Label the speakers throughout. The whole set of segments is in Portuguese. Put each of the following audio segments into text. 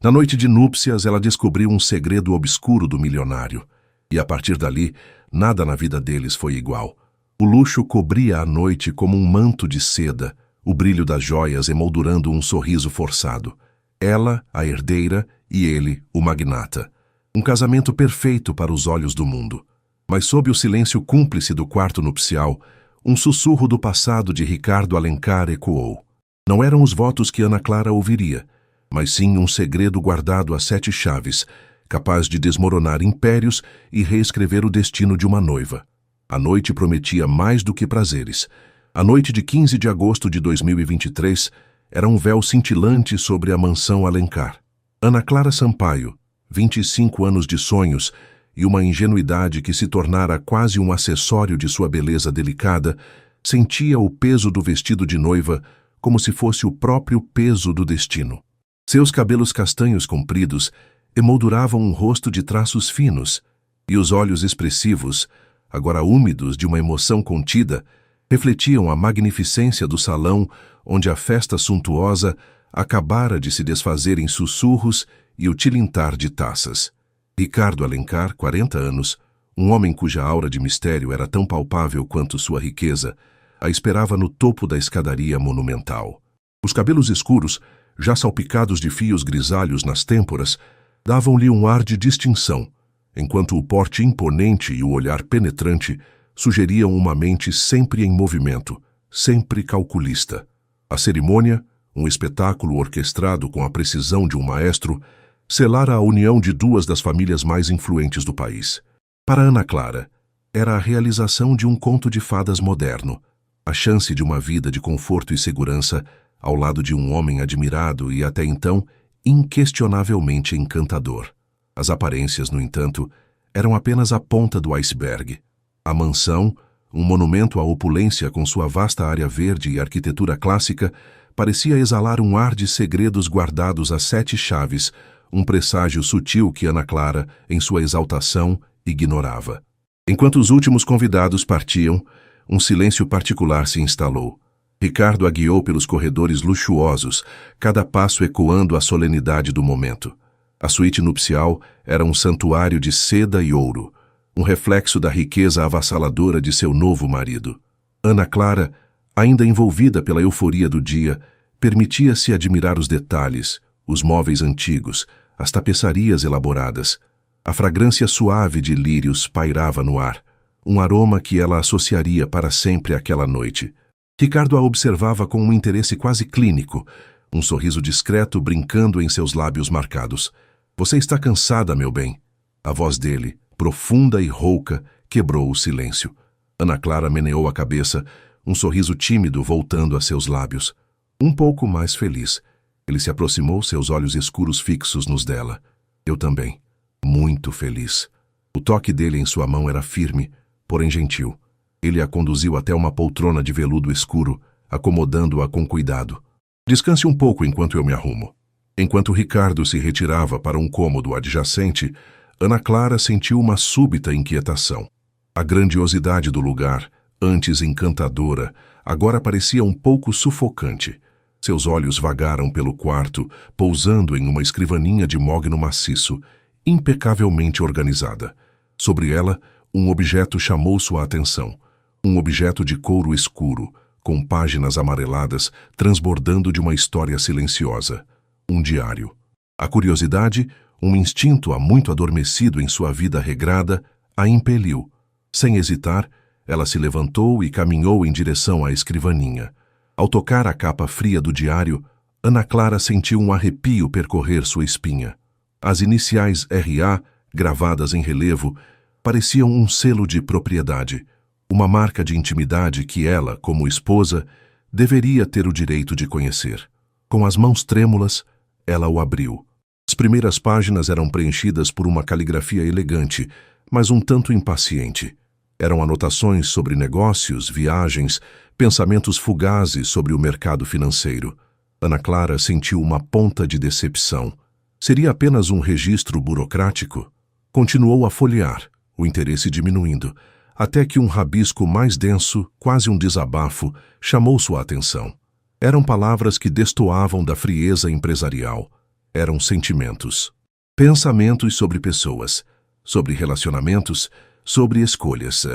Speaker 1: Na noite de núpcias, ela descobriu um segredo obscuro do milionário. E a partir dali, nada na vida deles foi igual. O luxo cobria a noite como um manto de seda, o brilho das joias emoldurando um sorriso forçado. Ela, a herdeira, e ele, o magnata. Um casamento perfeito para os olhos do mundo. Mas sob o silêncio cúmplice do quarto nupcial, um sussurro do passado de Ricardo Alencar ecoou. Não eram os votos que Ana Clara ouviria, mas sim um segredo guardado a 7 chaves, capaz de desmoronar impérios e reescrever o destino de uma noiva. A noite prometia mais do que prazeres. A noite de 15 de agosto de 2023 era um véu cintilante sobre a mansão Alencar. Ana Clara Sampaio, 25 anos de sonhos e uma ingenuidade que se tornara quase um acessório de sua beleza delicada, sentia o peso do vestido de noiva como se fosse o próprio peso do destino. Seus cabelos castanhos compridos emolduravam um rosto de traços finos, e os olhos expressivos, agora úmidos de uma emoção contida, refletiam a magnificência do salão onde a festa suntuosa acabara de se desfazer em sussurros e o tilintar de taças. Ricardo Alencar, 40 anos, um homem cuja aura de mistério era tão palpável quanto sua riqueza, a esperava no topo da escadaria monumental. Os cabelos escuros, já salpicados de fios grisalhos nas têmporas, davam-lhe um ar de distinção, enquanto o porte imponente e o olhar penetrante sugeriam uma mente sempre em movimento, sempre calculista. A cerimônia, um espetáculo orquestrado com a precisão de um maestro, selara a união de 2 das famílias mais influentes do país. Para Ana Clara, era a realização de um conto de fadas moderno, a chance de uma vida de conforto e segurança ao lado de um homem admirado e, até então, inquestionavelmente encantador. As aparências, no entanto, eram apenas a ponta do iceberg. A mansão, um monumento à opulência com sua vasta área verde e arquitetura clássica, parecia exalar um ar de segredos guardados a 7 chaves, um presságio sutil que Ana Clara, em sua exaltação, ignorava. Enquanto os últimos convidados partiam, um silêncio particular se instalou. Ricardo a guiou pelos corredores luxuosos, cada passo ecoando a solenidade do momento. A suíte nupcial era um santuário de seda e ouro, um reflexo da riqueza avassaladora de seu novo marido. Ana Clara, ainda envolvida pela euforia do dia, permitia-se admirar os detalhes, os móveis antigos, as tapeçarias elaboradas. A fragrância suave de lírios pairava no ar, um aroma que ela associaria para sempre àquela noite. Ricardo a observava com um interesse quase clínico, um sorriso discreto brincando em seus lábios marcados. "Você está cansada, meu bem?" A voz dele, profunda e rouca, quebrou o silêncio. Ana Clara meneou a cabeça, um sorriso tímido voltando a seus lábios. Um pouco mais feliz. Ele se aproximou, seus olhos escuros fixos nos dela. "Eu também. Muito feliz." O toque dele em sua mão era firme, porém gentil. Ele a conduziu até uma poltrona de veludo escuro, acomodando-a com cuidado. "Descanse um pouco enquanto eu me arrumo." Enquanto Ricardo se retirava para um cômodo adjacente, Ana Clara sentiu uma súbita inquietação. A grandiosidade do lugar, antes encantadora, agora parecia um pouco sufocante. Seus olhos vagaram pelo quarto, pousando em uma escrivaninha de mogno maciço, impecavelmente organizada. Sobre ela, um objeto chamou sua atenção. Um objeto de couro escuro, com páginas amareladas, transbordando de uma história silenciosa. Um diário. A curiosidade, um instinto há muito adormecido em sua vida regrada, a impeliu. Sem hesitar, ela se levantou e caminhou em direção à escrivaninha. Ao tocar a capa fria do diário, Ana Clara sentiu um arrepio percorrer sua espinha. As iniciais R.A., gravadas em relevo, pareciam um selo de propriedade, uma marca de intimidade que ela, como esposa, deveria ter o direito de conhecer. Com as mãos trêmulas, ela o abriu. As primeiras páginas eram preenchidas por uma caligrafia elegante, mas um tanto impaciente. Eram anotações sobre negócios, viagens, pensamentos fugazes sobre o mercado financeiro. Ana Clara sentiu uma ponta de decepção. Seria apenas um registro burocrático? Continuou a folhear, o interesse diminuindo, até que um rabisco mais denso, quase um desabafo, chamou sua atenção. Eram palavras que destoavam da frieza empresarial. eram sentimentos. Pensamentos sobre pessoas, sobre relacionamentos, sobre escolhas.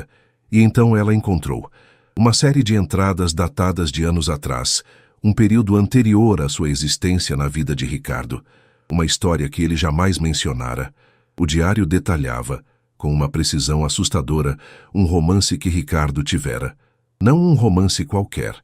Speaker 1: E então ela encontrou uma série de entradas datadas de anos atrás, um período anterior à sua existência na vida de Ricardo. Uma história que ele jamais mencionara. O diário detalhava, com uma precisão assustadora, um romance que Ricardo tivera. Não um romance qualquer,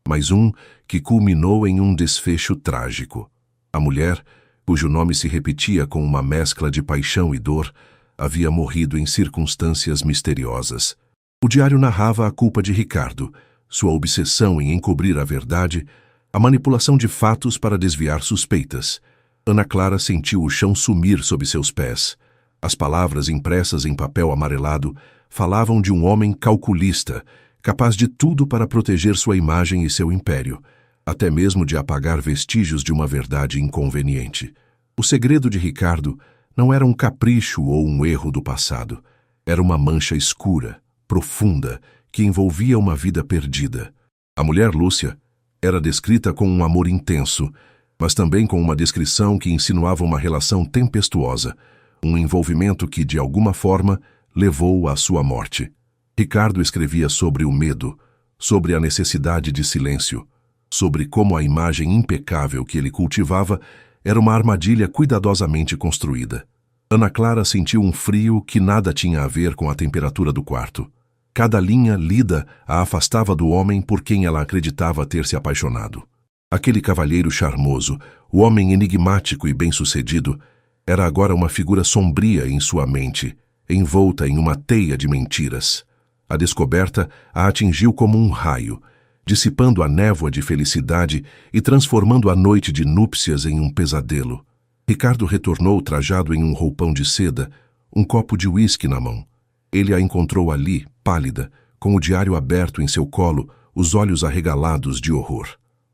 Speaker 1: mas um que culminou em um desfecho trágico. A mulher, cujo nome se repetia com uma mescla de paixão e dor, havia morrido em circunstâncias misteriosas. O diário narrava a culpa de Ricardo, sua obsessão em encobrir a verdade, a manipulação de fatos para desviar suspeitas. Ana Clara sentiu o chão sumir sob seus pés. As palavras impressas em papel amarelado falavam de um homem calculista, capaz de tudo para proteger sua imagem e seu império, até mesmo de apagar vestígios de uma verdade inconveniente. O segredo de Ricardo não era um capricho ou um erro do passado. Era uma mancha escura, profunda, que envolvia uma vida perdida. A mulher Lúcia era descrita com um amor intenso, mas também com uma descrição que insinuava uma relação tempestuosa, um envolvimento que, de alguma forma, levou à sua morte. Ricardo escrevia sobre o medo, sobre a necessidade de silêncio, sobre como a imagem impecável que ele cultivava era uma armadilha cuidadosamente construída. Ana Clara sentiu um frio que nada tinha a ver com a temperatura do quarto. Cada linha lida a afastava do homem por quem ela acreditava ter se apaixonado. Aquele cavalheiro charmoso, o homem enigmático e bem-sucedido, era agora uma figura sombria em sua mente, envolta em uma teia de mentiras. A descoberta a atingiu como um raio, dissipando a névoa de felicidade e transformando a noite de núpcias em um pesadelo. Ricardo retornou trajado em um roupão de seda, um copo de uísque na mão. Ele a encontrou ali, pálida, com o diário aberto em seu colo, os olhos arregalados de horror.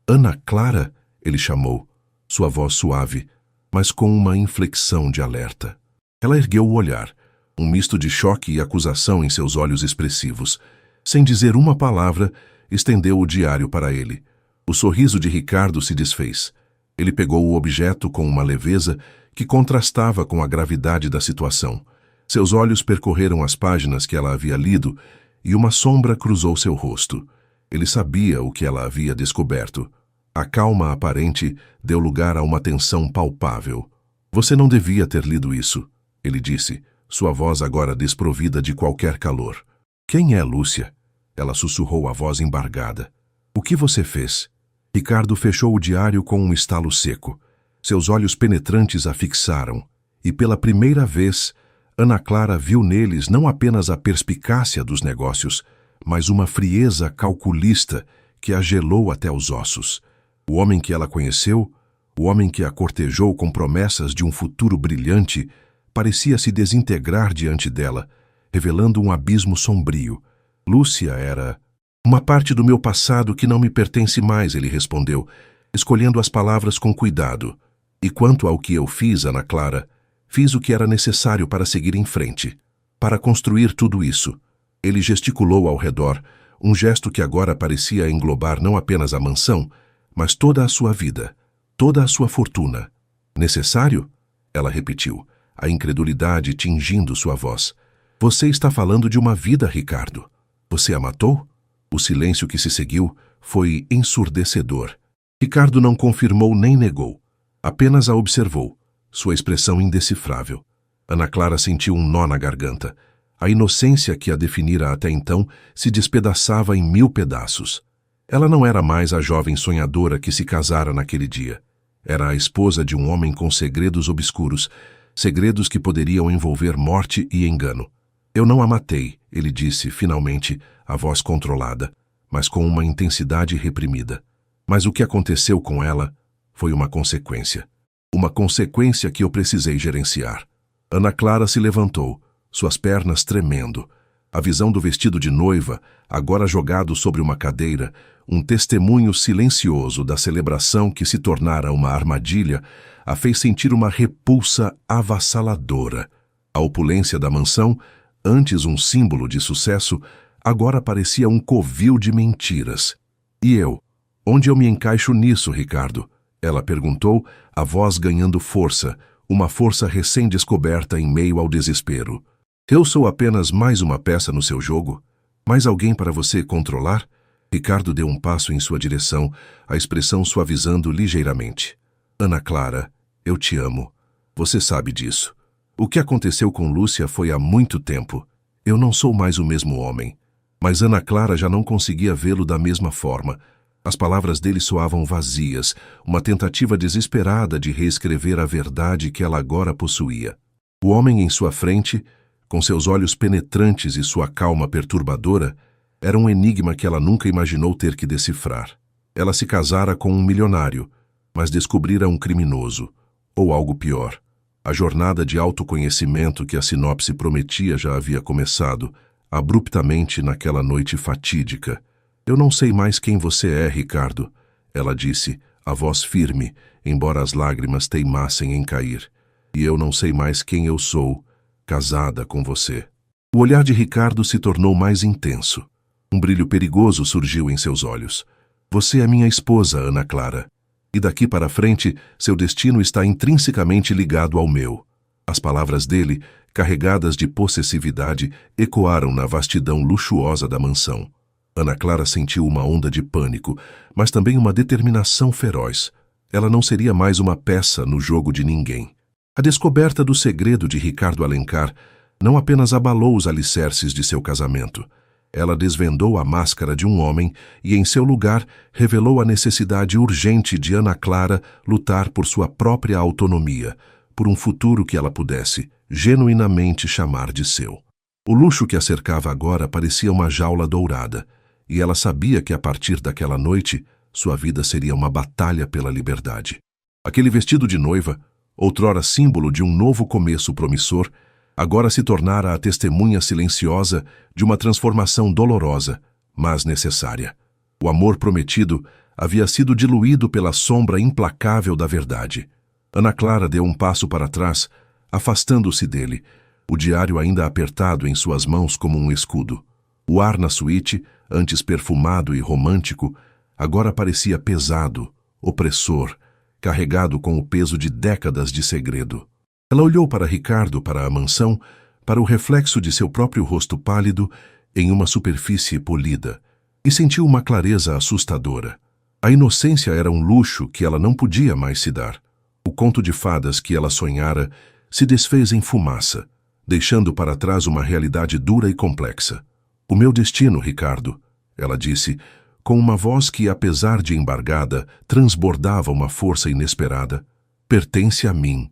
Speaker 1: Ana Clara, ele chamou, sua voz suave, mas com uma inflexão de alerta. Ela ergueu o olhar, um misto de choque e acusação em seus olhos expressivos. Sem dizer uma palavra, estendeu o diário para ele. O sorriso de Ricardo se desfez. Ele pegou o objeto com uma leveza que contrastava com a gravidade da situação. Seus olhos percorreram as páginas que ela havia lido e uma sombra cruzou seu rosto. Ele sabia o que ela havia descoberto. A calma aparente deu lugar a uma tensão palpável. Você não devia ter lido isso, ele disse, sua voz agora desprovida de qualquer calor. Quem é Lúcia? Ela sussurrou a voz embargada. O que você fez? Ricardo fechou o diário com um estalo seco. Seus olhos penetrantes a fixaram, e pela primeira vez, Ana Clara viu neles não apenas a perspicácia dos negócios, mas uma frieza calculista que a gelou até os ossos. O homem que ela conheceu, o homem que a cortejou com promessas de um futuro brilhante, parecia se desintegrar diante dela, revelando um abismo sombrio. Lúcia era uma parte do meu passado que não me pertence mais, ele respondeu, escolhendo as palavras com cuidado. E quanto ao que eu fiz, Ana Clara, fiz o que era necessário para seguir em frente, para construir tudo isso. Ele gesticulou ao redor, um gesto que agora parecia englobar não apenas a mansão, mas toda a sua vida, toda a sua fortuna. Necessário? Ela repetiu, a incredulidade tingindo sua voz. Você está falando de uma vida, Ricardo. Você a matou? O silêncio que se seguiu foi ensurdecedor. Ricardo não confirmou nem negou, apenas a observou, sua expressão indecifrável. Ana Clara sentiu um nó na garganta. A inocência que a definira até então se despedaçava em 1000 pedaços. Ela não era mais a jovem sonhadora que se casara naquele dia. Era a esposa de um homem com segredos obscuros, segredos que poderiam envolver morte e engano. Eu não a matei, ele disse, finalmente, a voz controlada, mas com uma intensidade reprimida. Mas o que aconteceu com ela foi uma consequência. Uma consequência que eu precisei gerenciar. Ana Clara se levantou, suas pernas tremendo. A visão do vestido de noiva, agora jogado sobre uma cadeira, um testemunho silencioso da celebração que se tornara uma armadilha, a fez sentir uma repulsa avassaladora. A opulência da mansão, antes um símbolo de sucesso, agora parecia um covil de mentiras. E eu? Onde eu me encaixo nisso, Ricardo? Ela perguntou, a voz ganhando força, uma força recém-descoberta em meio ao desespero. Eu sou apenas mais uma peça no seu jogo? Mais alguém para você controlar? Ricardo deu um passo em sua direção, a expressão suavizando ligeiramente. Ana Clara, eu te amo. Você sabe disso. O que aconteceu com Lúcia foi há muito tempo. Eu não sou mais o mesmo homem. Mas Ana Clara já não conseguia vê-lo da mesma forma. As palavras dele soavam vazias, uma tentativa desesperada de reescrever a verdade que ela agora possuía. O homem em sua frente, com seus olhos penetrantes e sua calma perturbadora, era um enigma que ela nunca imaginou ter que decifrar. Ela se casara com um milionário, mas descobrira um criminoso, ou algo pior. A jornada de autoconhecimento que a sinopse prometia já havia começado, abruptamente naquela noite fatídica. Eu não sei mais quem você é, Ricardo, ela disse, a voz firme, embora as lágrimas teimassem em cair. E eu não sei mais quem eu sou, casada com você. O olhar de Ricardo se tornou mais intenso. Um brilho perigoso surgiu em seus olhos. Você é minha esposa, Ana Clara. E daqui para frente, seu destino está intrinsecamente ligado ao meu. As palavras dele, carregadas de possessividade, ecoaram na vastidão luxuosa da mansão. Ana Clara sentiu uma onda de pânico, mas também uma determinação feroz. Ela não seria mais uma peça no jogo de ninguém. A descoberta do segredo de Ricardo Alencar não apenas abalou os alicerces de seu casamento. Ela desvendou a máscara de um homem e, em seu lugar, revelou a necessidade urgente de Ana Clara lutar por sua própria autonomia, por um futuro que ela pudesse, genuinamente, chamar de seu. O luxo que a cercava agora parecia uma jaula dourada, e ela sabia que, a partir daquela noite, sua vida seria uma batalha pela liberdade. Aquele vestido de noiva, outrora símbolo de um novo começo promissor, agora se tornara a testemunha silenciosa de uma transformação dolorosa, mas necessária. O amor prometido havia sido diluído pela sombra implacável da verdade. Ana Clara deu um passo para trás, afastando-se dele, o diário ainda apertado em suas mãos como um escudo. O ar na suíte, antes perfumado e romântico, agora parecia pesado, opressor, carregado com o peso de décadas de segredo. Ela olhou para Ricardo, para a mansão, para o reflexo de seu próprio rosto pálido em uma superfície polida, e sentiu uma clareza assustadora. A inocência era um luxo que ela não podia mais se dar. O conto de fadas que ela sonhara se desfez em fumaça, deixando para trás uma realidade dura e complexa. O meu destino, Ricardo, ela disse, com uma voz que, apesar de embargada, transbordava uma força inesperada, pertence a mim.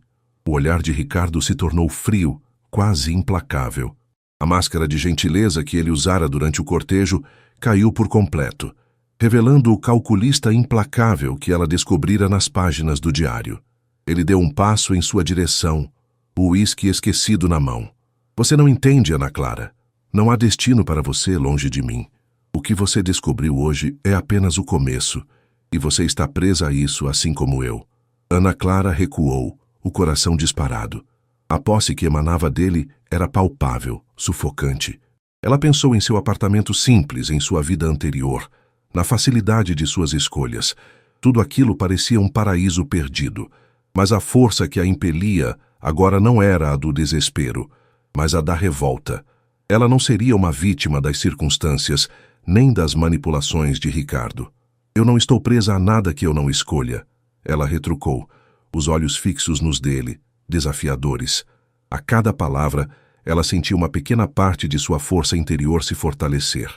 Speaker 1: O olhar de Ricardo se tornou frio, quase implacável. A máscara de gentileza que ele usara durante o cortejo caiu por completo, revelando o calculista implacável que ela descobrira nas páginas do diário. Ele deu um passo em sua direção, o uísque esquecido na mão. Você não entende, Ana Clara. Não há destino para você longe de mim. O que você descobriu hoje é apenas o começo, e você está presa a isso assim como eu. Ana Clara recuou, o coração disparado. A posse que emanava dele era palpável, sufocante. Ela pensou em seu apartamento simples, em sua vida anterior, na facilidade de suas escolhas. Tudo aquilo parecia um paraíso perdido, mas a força que a impelia agora não era a do desespero, mas a da revolta. Ela não seria uma vítima das circunstâncias, nem das manipulações de Ricardo. Eu não estou presa a nada que eu não escolha, ela retrucou, os olhos fixos nos dele, desafiadores. A cada palavra, ela sentia uma pequena parte de sua força interior se fortalecer.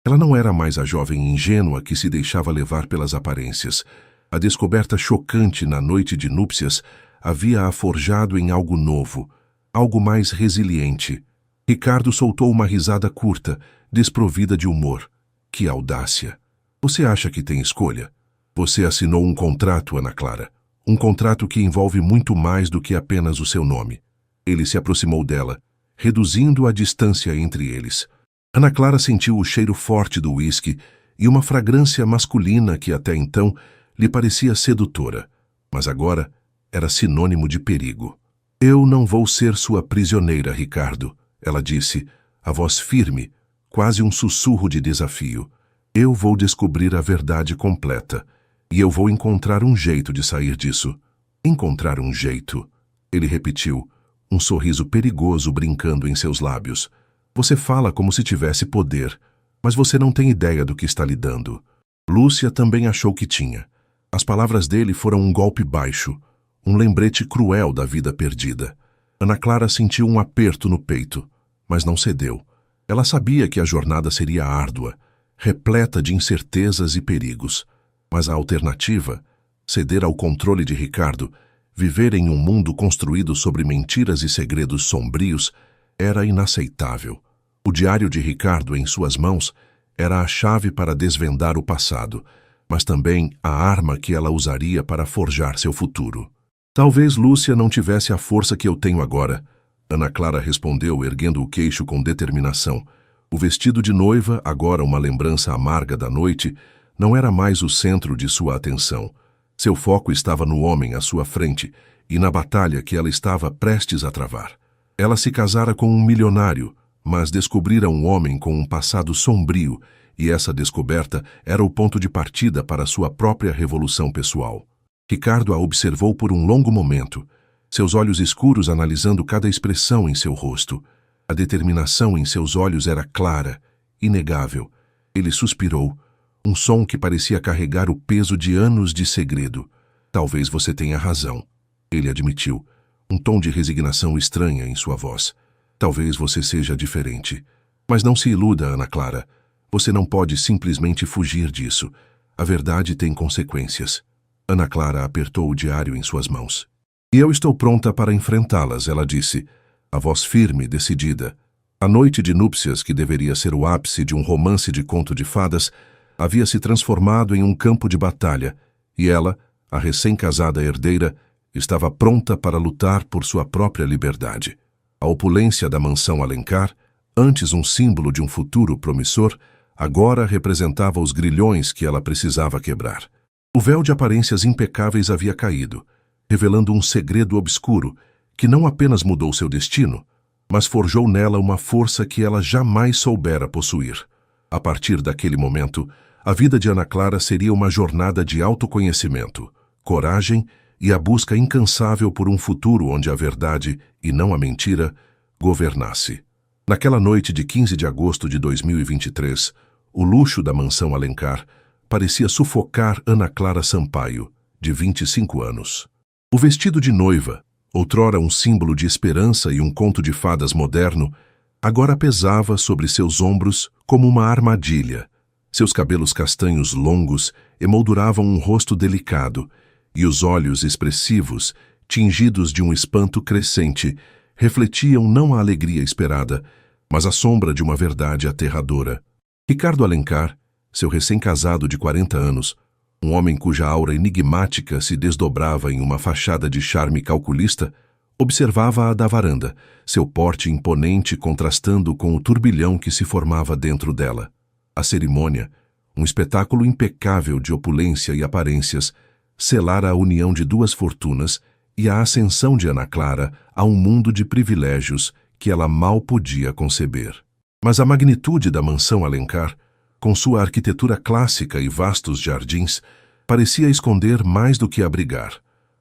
Speaker 1: Ela não era mais a jovem ingênua que se deixava levar pelas aparências. A descoberta chocante na noite de núpcias havia-a forjado em algo novo, algo mais resiliente. Ricardo soltou uma risada curta, desprovida de humor. Que audácia! Você acha que tem escolha? Você assinou um contrato, Ana Clara. Um contrato que envolve muito mais do que apenas o seu nome. Ele se aproximou dela, reduzindo a distância entre eles. Ana Clara sentiu o cheiro forte do uísque e uma fragrância masculina que até então lhe parecia sedutora, mas agora era sinônimo de perigo. Eu não vou ser sua prisioneira, Ricardo, ela disse, a voz firme, quase um sussurro de desafio. Eu vou descobrir a verdade completa, E eu vou encontrar um jeito de sair disso. Encontrar um jeito, ele repetiu, um sorriso perigoso brincando em seus lábios. Você fala como se tivesse poder, mas você não tem ideia do que está lhe dando. Lúcia também achou que tinha. As palavras dele foram um golpe baixo, um lembrete cruel da vida perdida. Ana Clara sentiu um aperto no peito, mas não cedeu. Ela sabia que a jornada seria árdua, repleta de incertezas e perigos. Mas a alternativa, ceder ao controle de Ricardo, viver em um mundo construído sobre mentiras e segredos sombrios, era inaceitável. O diário de Ricardo em suas mãos era a chave para desvendar o passado, mas também a arma que ela usaria para forjar seu futuro. Talvez Lúcia não tivesse a força que eu tenho agora, Ana Clara respondeu, erguendo o queixo com determinação. O vestido de noiva, agora uma lembrança amarga da noite, não era mais o centro de sua atenção. Seu foco estava no homem à sua frente e na batalha que ela estava prestes a travar. Ela se casara com um milionário, mas descobrira um homem com um passado sombrio, e essa descoberta era o ponto de partida para sua própria revolução pessoal. Ricardo a observou por um longo momento, seus olhos escuros analisando cada expressão em seu rosto. A determinação em seus olhos era clara, inegável. Ele suspirou, um som que parecia carregar o peso de anos de segredo. Talvez você tenha razão, ele admitiu, um tom de resignação estranha em sua voz. Talvez você seja diferente. Mas não se iluda, Ana Clara. Você não pode simplesmente fugir disso. A verdade tem consequências. Ana Clara apertou o diário em suas mãos. E eu estou pronta para enfrentá-las, ela disse, a voz firme, decidida. A noite de núpcias, que deveria ser o ápice de um romance de conto de fadas, havia se transformado em um campo de batalha, e ela, a recém-casada herdeira, estava pronta para lutar por sua própria liberdade. A opulência da mansão Alencar, antes um símbolo de um futuro promissor, agora representava os grilhões que ela precisava quebrar. O véu de aparências impecáveis havia caído, revelando um segredo obscuro que não apenas mudou seu destino, mas forjou nela uma força que ela jamais soubera possuir. A partir daquele momento, a vida de Ana Clara seria uma jornada de autoconhecimento, coragem e a busca incansável por um futuro onde a verdade, e não a mentira, governasse. Naquela noite de 15 de agosto de 2023, o luxo da mansão Alencar parecia sufocar Ana Clara Sampaio, de 25 anos. O vestido de noiva, outrora um símbolo de esperança e um conto de fadas moderno, agora pesava sobre seus ombros como uma armadilha. Seus cabelos castanhos longos emolduravam um rosto delicado, e os olhos expressivos, tingidos de um espanto crescente, refletiam não a alegria esperada, mas a sombra de uma verdade aterradora. Ricardo Alencar, seu recém-casado de 40 anos, um homem cuja aura enigmática se desdobrava em uma fachada de charme calculista, observava-a da varanda, seu porte imponente contrastando com o turbilhão que se formava dentro dela. A cerimônia, um espetáculo impecável de opulência e aparências, selara a união de duas fortunas e a ascensão de Ana Clara a um mundo de privilégios que ela mal podia conceber. Mas a magnitude da mansão Alencar, com sua arquitetura clássica e vastos jardins, parecia esconder mais do que abrigar.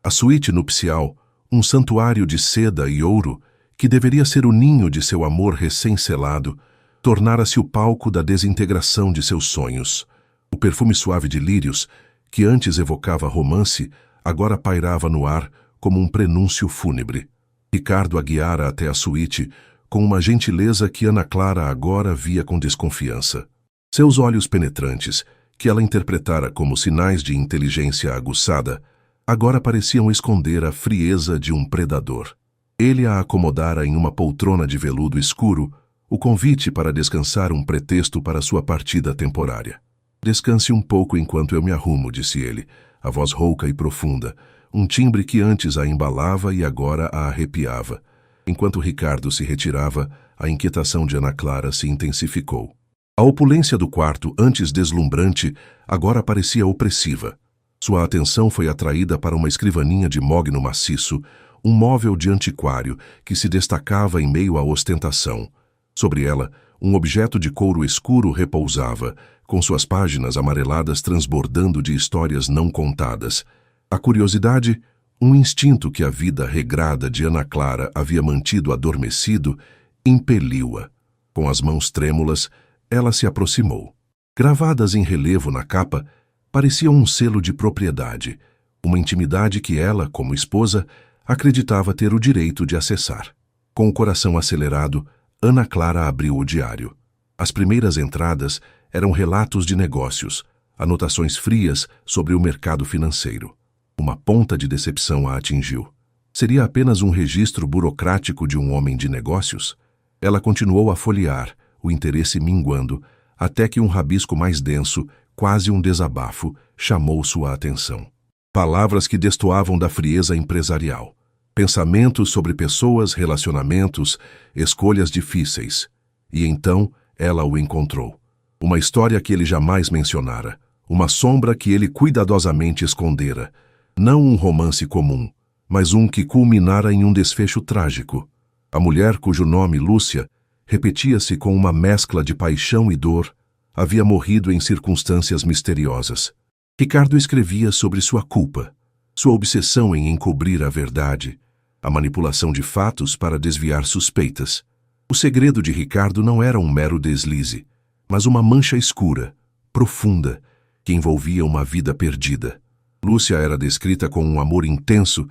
Speaker 1: A suíte nupcial, um santuário de seda e ouro, que deveria ser o ninho de seu amor recém-selado, tornara-se o palco da desintegração de seus sonhos. O perfume suave de lírios, que antes evocava romance, agora pairava no ar como um prenúncio fúnebre. Ricardo a guiara até a suíte, com uma gentileza que Ana Clara agora via com desconfiança. Seus olhos penetrantes, que ela interpretara como sinais de inteligência aguçada, agora pareciam esconder a frieza de um predador. Ele a acomodara em uma poltrona de veludo escuro, o convite para descansar um pretexto para sua partida temporária. Descanse um pouco enquanto eu me arrumo, disse ele, a voz rouca e profunda, um timbre que antes a embalava e agora a arrepiava. Enquanto Ricardo se retirava, a inquietação de Ana Clara se intensificou. A opulência do quarto, antes deslumbrante, agora parecia opressiva. Sua atenção foi atraída para uma escrivaninha de mogno maciço, um móvel de antiquário que se destacava em meio à ostentação. Sobre ela, um objeto de couro escuro repousava, com suas páginas amareladas transbordando de histórias não contadas. A curiosidade, um instinto que a vida regrada de Ana Clara havia mantido adormecido, impeliu-a. Com as mãos trêmulas, ela se aproximou. Gravadas em relevo na capa, parecia um selo de propriedade, uma intimidade que ela, como esposa, acreditava ter o direito de acessar. Com o coração acelerado, Ana Clara abriu o diário. As primeiras entradas eram relatos de negócios, anotações frias sobre o mercado financeiro. Uma ponta de decepção a atingiu. Seria apenas um registro burocrático de um homem de negócios? Ela continuou a folhear, o interesse minguando, até que um rabisco mais denso, quase um desabafo, chamou sua atenção. Palavras que destoavam da frieza empresarial. Pensamentos sobre pessoas, relacionamentos, escolhas difíceis. E então ela o encontrou. Uma história que ele jamais mencionara. Uma sombra que ele cuidadosamente escondera. Não um romance comum, mas um que culminara em um desfecho trágico. A mulher, cujo nome, Lúcia, repetia-se com uma mescla de paixão e dor, havia morrido em circunstâncias misteriosas. Ricardo escrevia sobre sua culpa, sua obsessão em encobrir a verdade, a manipulação de fatos para desviar suspeitas. O segredo de Ricardo não era um mero deslize, mas uma mancha escura, profunda, que envolvia uma vida perdida. Lúcia era descrita com um amor intenso,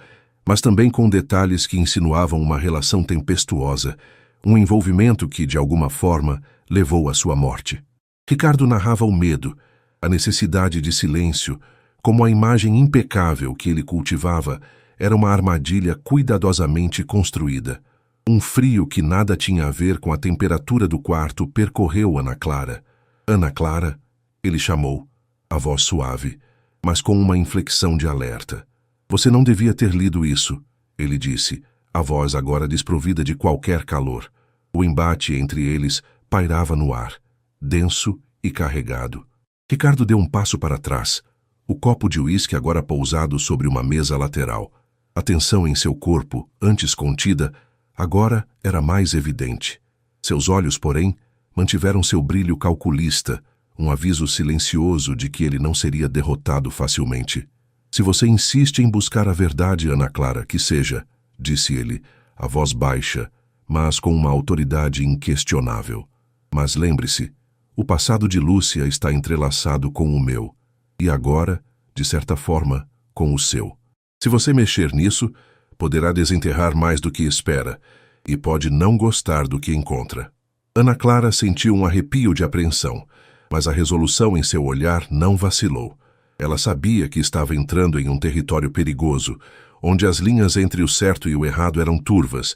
Speaker 1: mas também com detalhes que insinuavam uma relação tempestuosa, um envolvimento que, de alguma forma, levou à sua morte. Ricardo narrava o medo, a necessidade de silêncio, como a imagem impecável que ele cultivava era uma armadilha cuidadosamente construída. Um frio que nada tinha a ver com a temperatura do quarto percorreu Ana Clara. Ana Clara, ele chamou, a voz suave, mas com uma inflexão de alerta. Você não devia ter lido isso, ele disse, a voz agora desprovida de qualquer calor. O embate entre eles pairava no ar, denso e carregado. Ricardo deu um passo para trás, o copo de uísque agora pousado sobre uma mesa lateral. A tensão em seu corpo, antes contida, agora era mais evidente. Seus olhos, porém, mantiveram seu brilho calculista, um aviso silencioso de que ele não seria derrotado facilmente. Se você insiste em buscar a verdade, Ana Clara, que seja, disse ele, a voz baixa, mas com uma autoridade inquestionável. Mas lembre-se, o passado de Lúcia está entrelaçado com o meu, e agora, de certa forma, com o seu. Se você mexer nisso, poderá desenterrar mais do que espera, e pode não gostar do que encontra. Ana Clara sentiu um arrepio de apreensão, mas a resolução em seu olhar não vacilou. Ela sabia que estava entrando em um território perigoso, onde as linhas entre o certo e o errado eram turvas,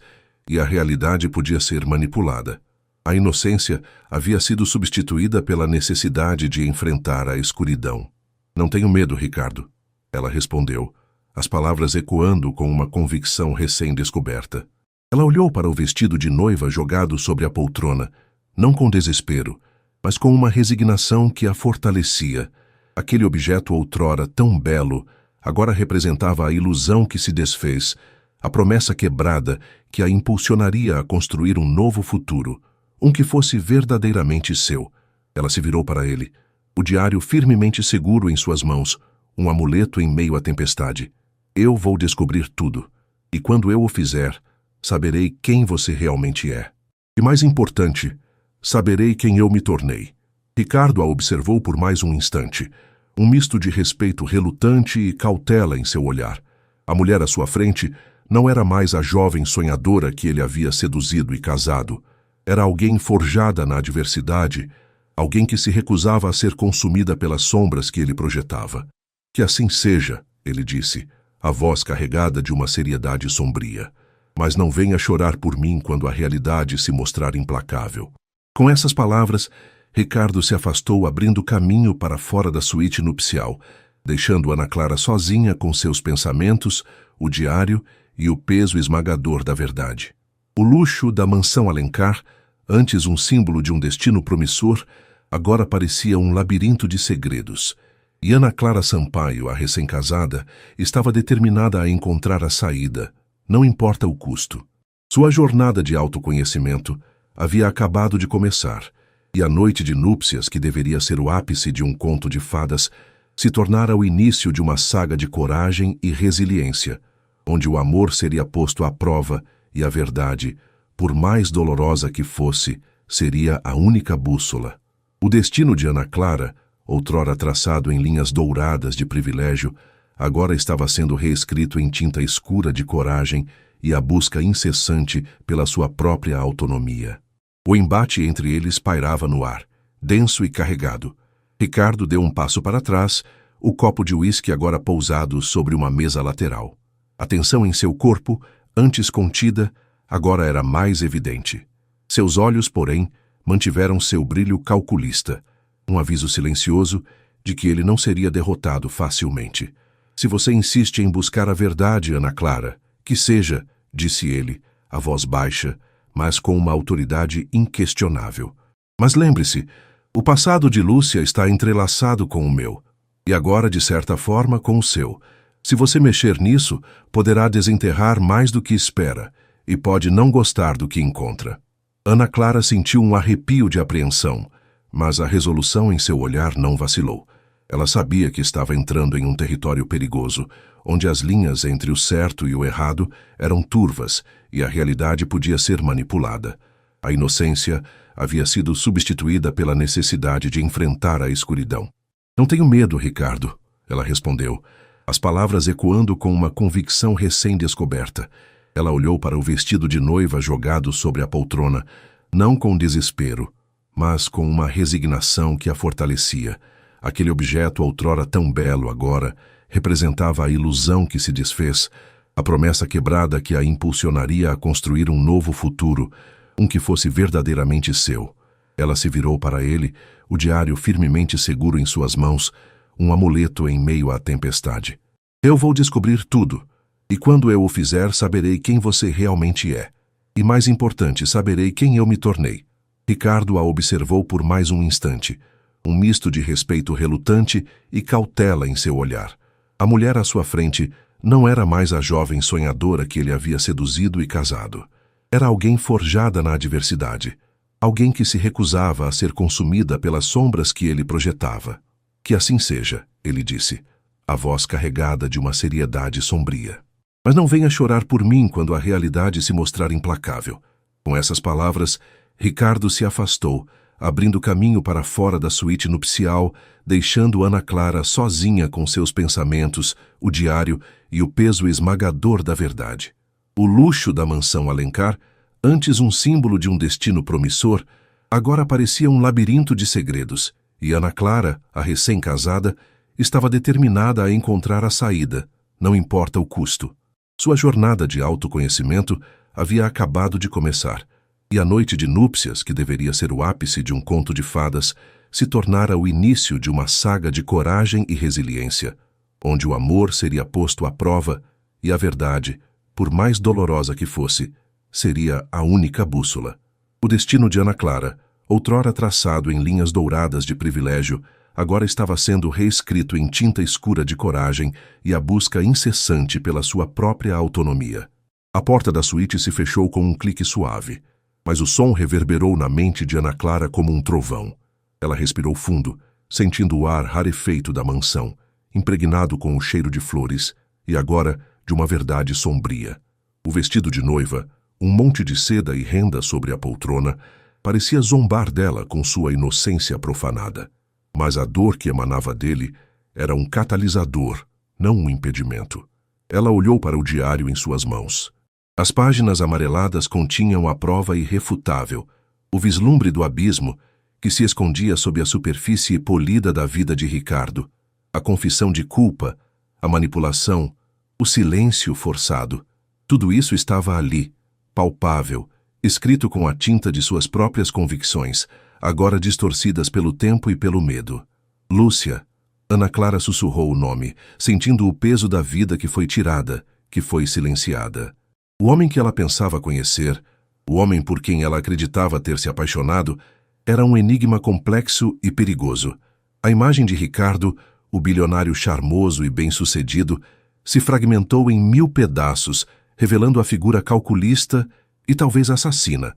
Speaker 1: e a realidade podia ser manipulada. A inocência havia sido substituída pela necessidade de enfrentar a escuridão. Não tenho medo, Ricardo, ela respondeu, as palavras ecoando com uma convicção recém-descoberta. Ela olhou para o vestido de noiva jogado sobre a poltrona, não com desespero, mas com uma resignação que a fortalecia. Aquele objeto outrora tão belo, agora representava a ilusão que se desfez, a promessa quebrada que a impulsionaria a construir um novo futuro, um que fosse verdadeiramente seu. Ela se virou para ele, o diário firmemente seguro em suas mãos, um amuleto em meio à tempestade. Eu vou descobrir tudo, e quando eu o fizer, saberei quem você realmente é. E mais importante, saberei quem eu me tornei. Ricardo a observou por mais um instante, um misto de respeito relutante e cautela em seu olhar. A mulher à sua frente não era mais a jovem sonhadora que ele havia seduzido e casado. Era alguém forjada na adversidade, alguém que se recusava a ser consumida pelas sombras que ele projetava. Que assim seja, ele disse, a voz carregada de uma seriedade sombria. Mas não venha chorar por mim quando a realidade se mostrar implacável. Com essas palavras, Ricardo se afastou abrindo caminho para fora da suíte nupcial, deixando Ana Clara sozinha com seus pensamentos, o diário e o peso esmagador da verdade. O luxo da mansão Alencar, antes um símbolo de um destino promissor, agora parecia um labirinto de segredos. E Ana Clara Sampaio, a recém-casada, estava determinada a encontrar a saída, não importa o custo. Sua jornada de autoconhecimento, havia acabado de começar, e a noite de núpcias, que deveria ser o ápice de um conto de fadas, se tornara o início de uma saga de coragem e resiliência, onde o amor seria posto à prova e a verdade, por mais dolorosa que fosse, seria a única bússola. O destino de Ana Clara, outrora traçado em linhas douradas de privilégio, agora estava sendo reescrito em tinta escura de coragem e a busca incessante pela sua própria autonomia. O embate entre eles pairava no ar, denso e carregado. Ricardo deu um passo para trás, o copo de uísque agora pousado sobre uma mesa lateral. A tensão em seu corpo, antes contida, agora era mais evidente. Seus olhos, porém, mantiveram seu brilho calculista, um aviso silencioso de que ele não seria derrotado facilmente. Se você insiste em buscar a verdade, Ana Clara, que seja, disse ele, a voz baixa, mas com uma autoridade inquestionável. Mas lembre-se, o passado de Lúcia está entrelaçado com o meu, e agora, de certa forma, com o seu. Se você mexer nisso, poderá desenterrar mais do que espera, e pode não gostar do que encontra. Ana Clara sentiu um arrepio de apreensão, mas a resolução em seu olhar não vacilou. Ela sabia que estava entrando em um território perigoso, onde as linhas entre o certo e o errado eram turvas e a realidade podia ser manipulada. A inocência havia sido substituída pela necessidade de enfrentar a escuridão. Não tenho medo, Ricardo, ela respondeu, as palavras ecoando com uma convicção recém-descoberta. Ela olhou para o vestido de noiva jogado sobre a poltrona, não com desespero, mas com uma resignação que a fortalecia. Aquele objeto, outrora tão belo, agora representava a ilusão que se desfez, a promessa quebrada que a impulsionaria a construir um novo futuro, um que fosse verdadeiramente seu. Ela se virou para ele, o diário firmemente seguro em suas mãos, um amuleto em meio à tempestade. Eu vou descobrir tudo, e quando eu o fizer, saberei quem você realmente é. E mais importante, saberei quem eu me tornei. Ricardo a observou por mais um instante, um misto de respeito relutante e cautela em seu olhar. A mulher à sua frente não era mais a jovem sonhadora que ele havia seduzido e casado. Era alguém forjada na adversidade, alguém que se recusava a ser consumida pelas sombras que ele projetava. Que assim seja, ele disse, a voz carregada de uma seriedade sombria. Mas não venha chorar por mim quando a realidade se mostrar implacável. Com essas palavras, Ricardo se afastou, abrindo caminho para fora da suíte nupcial, deixando Ana Clara sozinha com seus pensamentos, o diário e o peso esmagador da verdade. O luxo da mansão Alencar, antes um símbolo de um destino promissor, agora parecia um labirinto de segredos, e Ana Clara, a recém-casada, estava determinada a encontrar a saída, não importa o custo. Sua jornada de autoconhecimento havia acabado de começar, e a noite de núpcias, que deveria ser o ápice de um conto de fadas, se tornara o início de uma saga de coragem e resiliência, onde o amor seria posto à prova e a verdade, por mais dolorosa que fosse, seria a única bússola. O destino de Ana Clara, outrora traçado em linhas douradas de privilégio, agora estava sendo reescrito em tinta escura de coragem e a busca incessante pela sua própria autonomia. A porta da suíte se fechou com um clique suave, mas o som reverberou na mente de Ana Clara como um trovão. Ela respirou fundo, sentindo o ar rarefeito da mansão, impregnado com o cheiro de flores, e agora de uma verdade sombria. O vestido de noiva, um monte de seda e renda sobre a poltrona, parecia zombar dela com sua inocência profanada. Mas a dor que emanava dele era um catalisador, não um impedimento. Ela olhou para o diário em suas mãos. As páginas amareladas continham a prova irrefutável, o vislumbre do abismo que se escondia sob a superfície polida da vida de Ricardo, a confissão de culpa, a manipulação, o silêncio forçado. Tudo isso estava ali, palpável, escrito com a tinta de suas próprias convicções, agora distorcidas pelo tempo e pelo medo. Lúcia. Ana Clara sussurrou o nome, sentindo o peso da vida que foi tirada, que foi silenciada. O homem que ela pensava conhecer, o homem por quem ela acreditava ter se apaixonado, era um enigma complexo e perigoso. A imagem de Ricardo, o bilionário charmoso e bem-sucedido, se fragmentou em 1000 pedaços, revelando a figura calculista e talvez assassina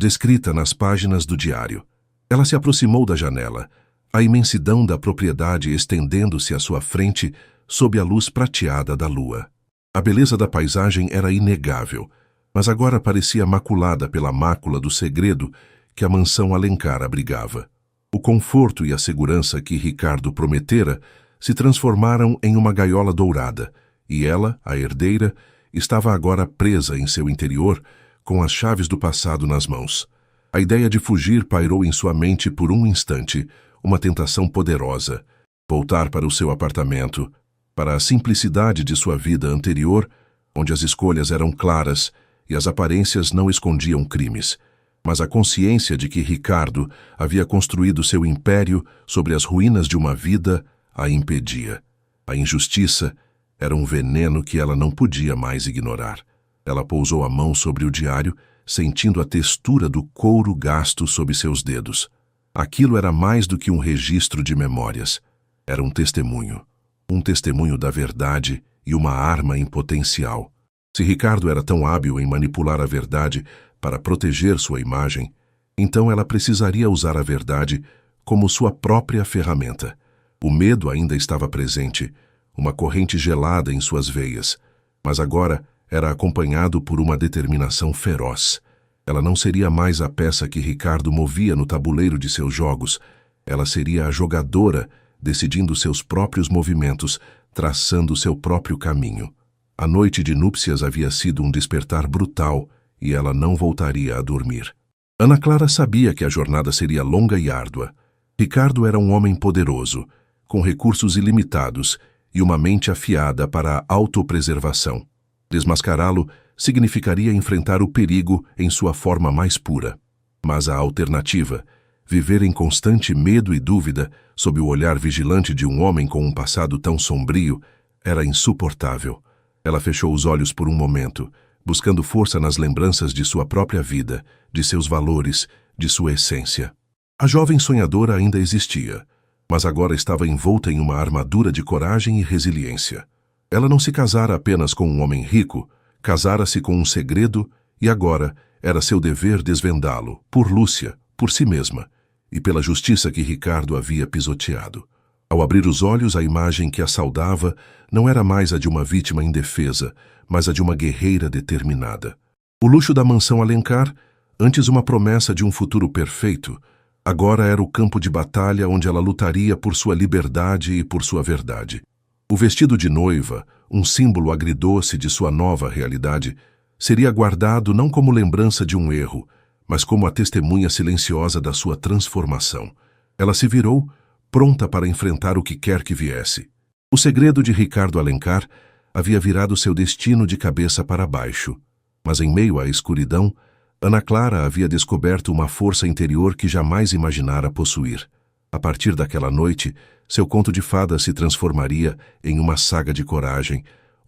Speaker 1: descrita nas páginas do diário. Ela se aproximou da janela, a imensidão da propriedade estendendo-se à sua frente sob a luz prateada da lua. A beleza da paisagem era inegável, mas agora parecia maculada pela mácula do segredo que a mansão Alencar abrigava. O conforto e a segurança que Ricardo prometera se transformaram em uma gaiola dourada, e ela, a herdeira, estava agora presa em seu interior, com as chaves do passado nas mãos. A ideia de fugir pairou em sua mente por um instante, uma tentação poderosa. Voltar para o seu apartamento, para a simplicidade de sua vida anterior, onde as escolhas eram claras e as aparências não escondiam crimes. Mas a consciência de que Ricardo havia construído seu império sobre as ruínas de uma vida a impedia. A injustiça era um veneno que ela não podia mais ignorar. Ela pousou a mão sobre o diário, sentindo a textura do couro gasto sob seus dedos. Aquilo era mais do que um registro de memórias. Era um testemunho da verdade e uma arma em potencial. Se Ricardo era tão hábil em manipular a verdade para proteger sua imagem, então ela precisaria usar a verdade como sua própria ferramenta. O medo ainda estava presente, uma corrente gelada em suas veias, mas agora era acompanhado por uma determinação feroz. Ela não seria mais a peça que Ricardo movia no tabuleiro de seus jogos, ela seria a jogadora, decidindo seus próprios movimentos, traçando seu próprio caminho. A noite de núpcias havia sido um despertar brutal e ela não voltaria a dormir. Ana Clara sabia que a jornada seria longa e árdua. Ricardo era um homem poderoso, com recursos ilimitados e uma mente afiada para a autopreservação. Desmascará-lo significaria enfrentar o perigo em sua forma mais pura. Mas a alternativa, viver em constante medo e dúvida sob o olhar vigilante de um homem com um passado tão sombrio, era insuportável. Ela fechou os olhos por um momento, buscando força nas lembranças de sua própria vida, de seus valores, de sua essência. A jovem sonhadora ainda existia, mas agora estava envolta em uma armadura de coragem e resiliência. Ela não se casara apenas com um homem rico, casara-se com um segredo e agora era seu dever desvendá-lo, por Lúcia, por si mesma, e pela justiça que Ricardo havia pisoteado. Ao abrir os olhos, a imagem que a saudava não era mais a de uma vítima indefesa, mas a de uma guerreira determinada. O luxo da mansão Alencar, antes uma promessa de um futuro perfeito, agora era o campo de batalha onde ela lutaria por sua liberdade e por sua verdade. O vestido de noiva, um símbolo agridoce de sua nova realidade, seria guardado não como lembrança de um erro, mas como a testemunha silenciosa da sua transformação. Ela se virou, pronta para enfrentar o que quer que viesse. O segredo de Ricardo Alencar havia virado seu destino de cabeça para baixo, mas em meio à escuridão, Ana Clara havia descoberto uma força interior que jamais imaginara possuir. A partir daquela noite, seu conto de fadas se transformaria em uma saga de coragem,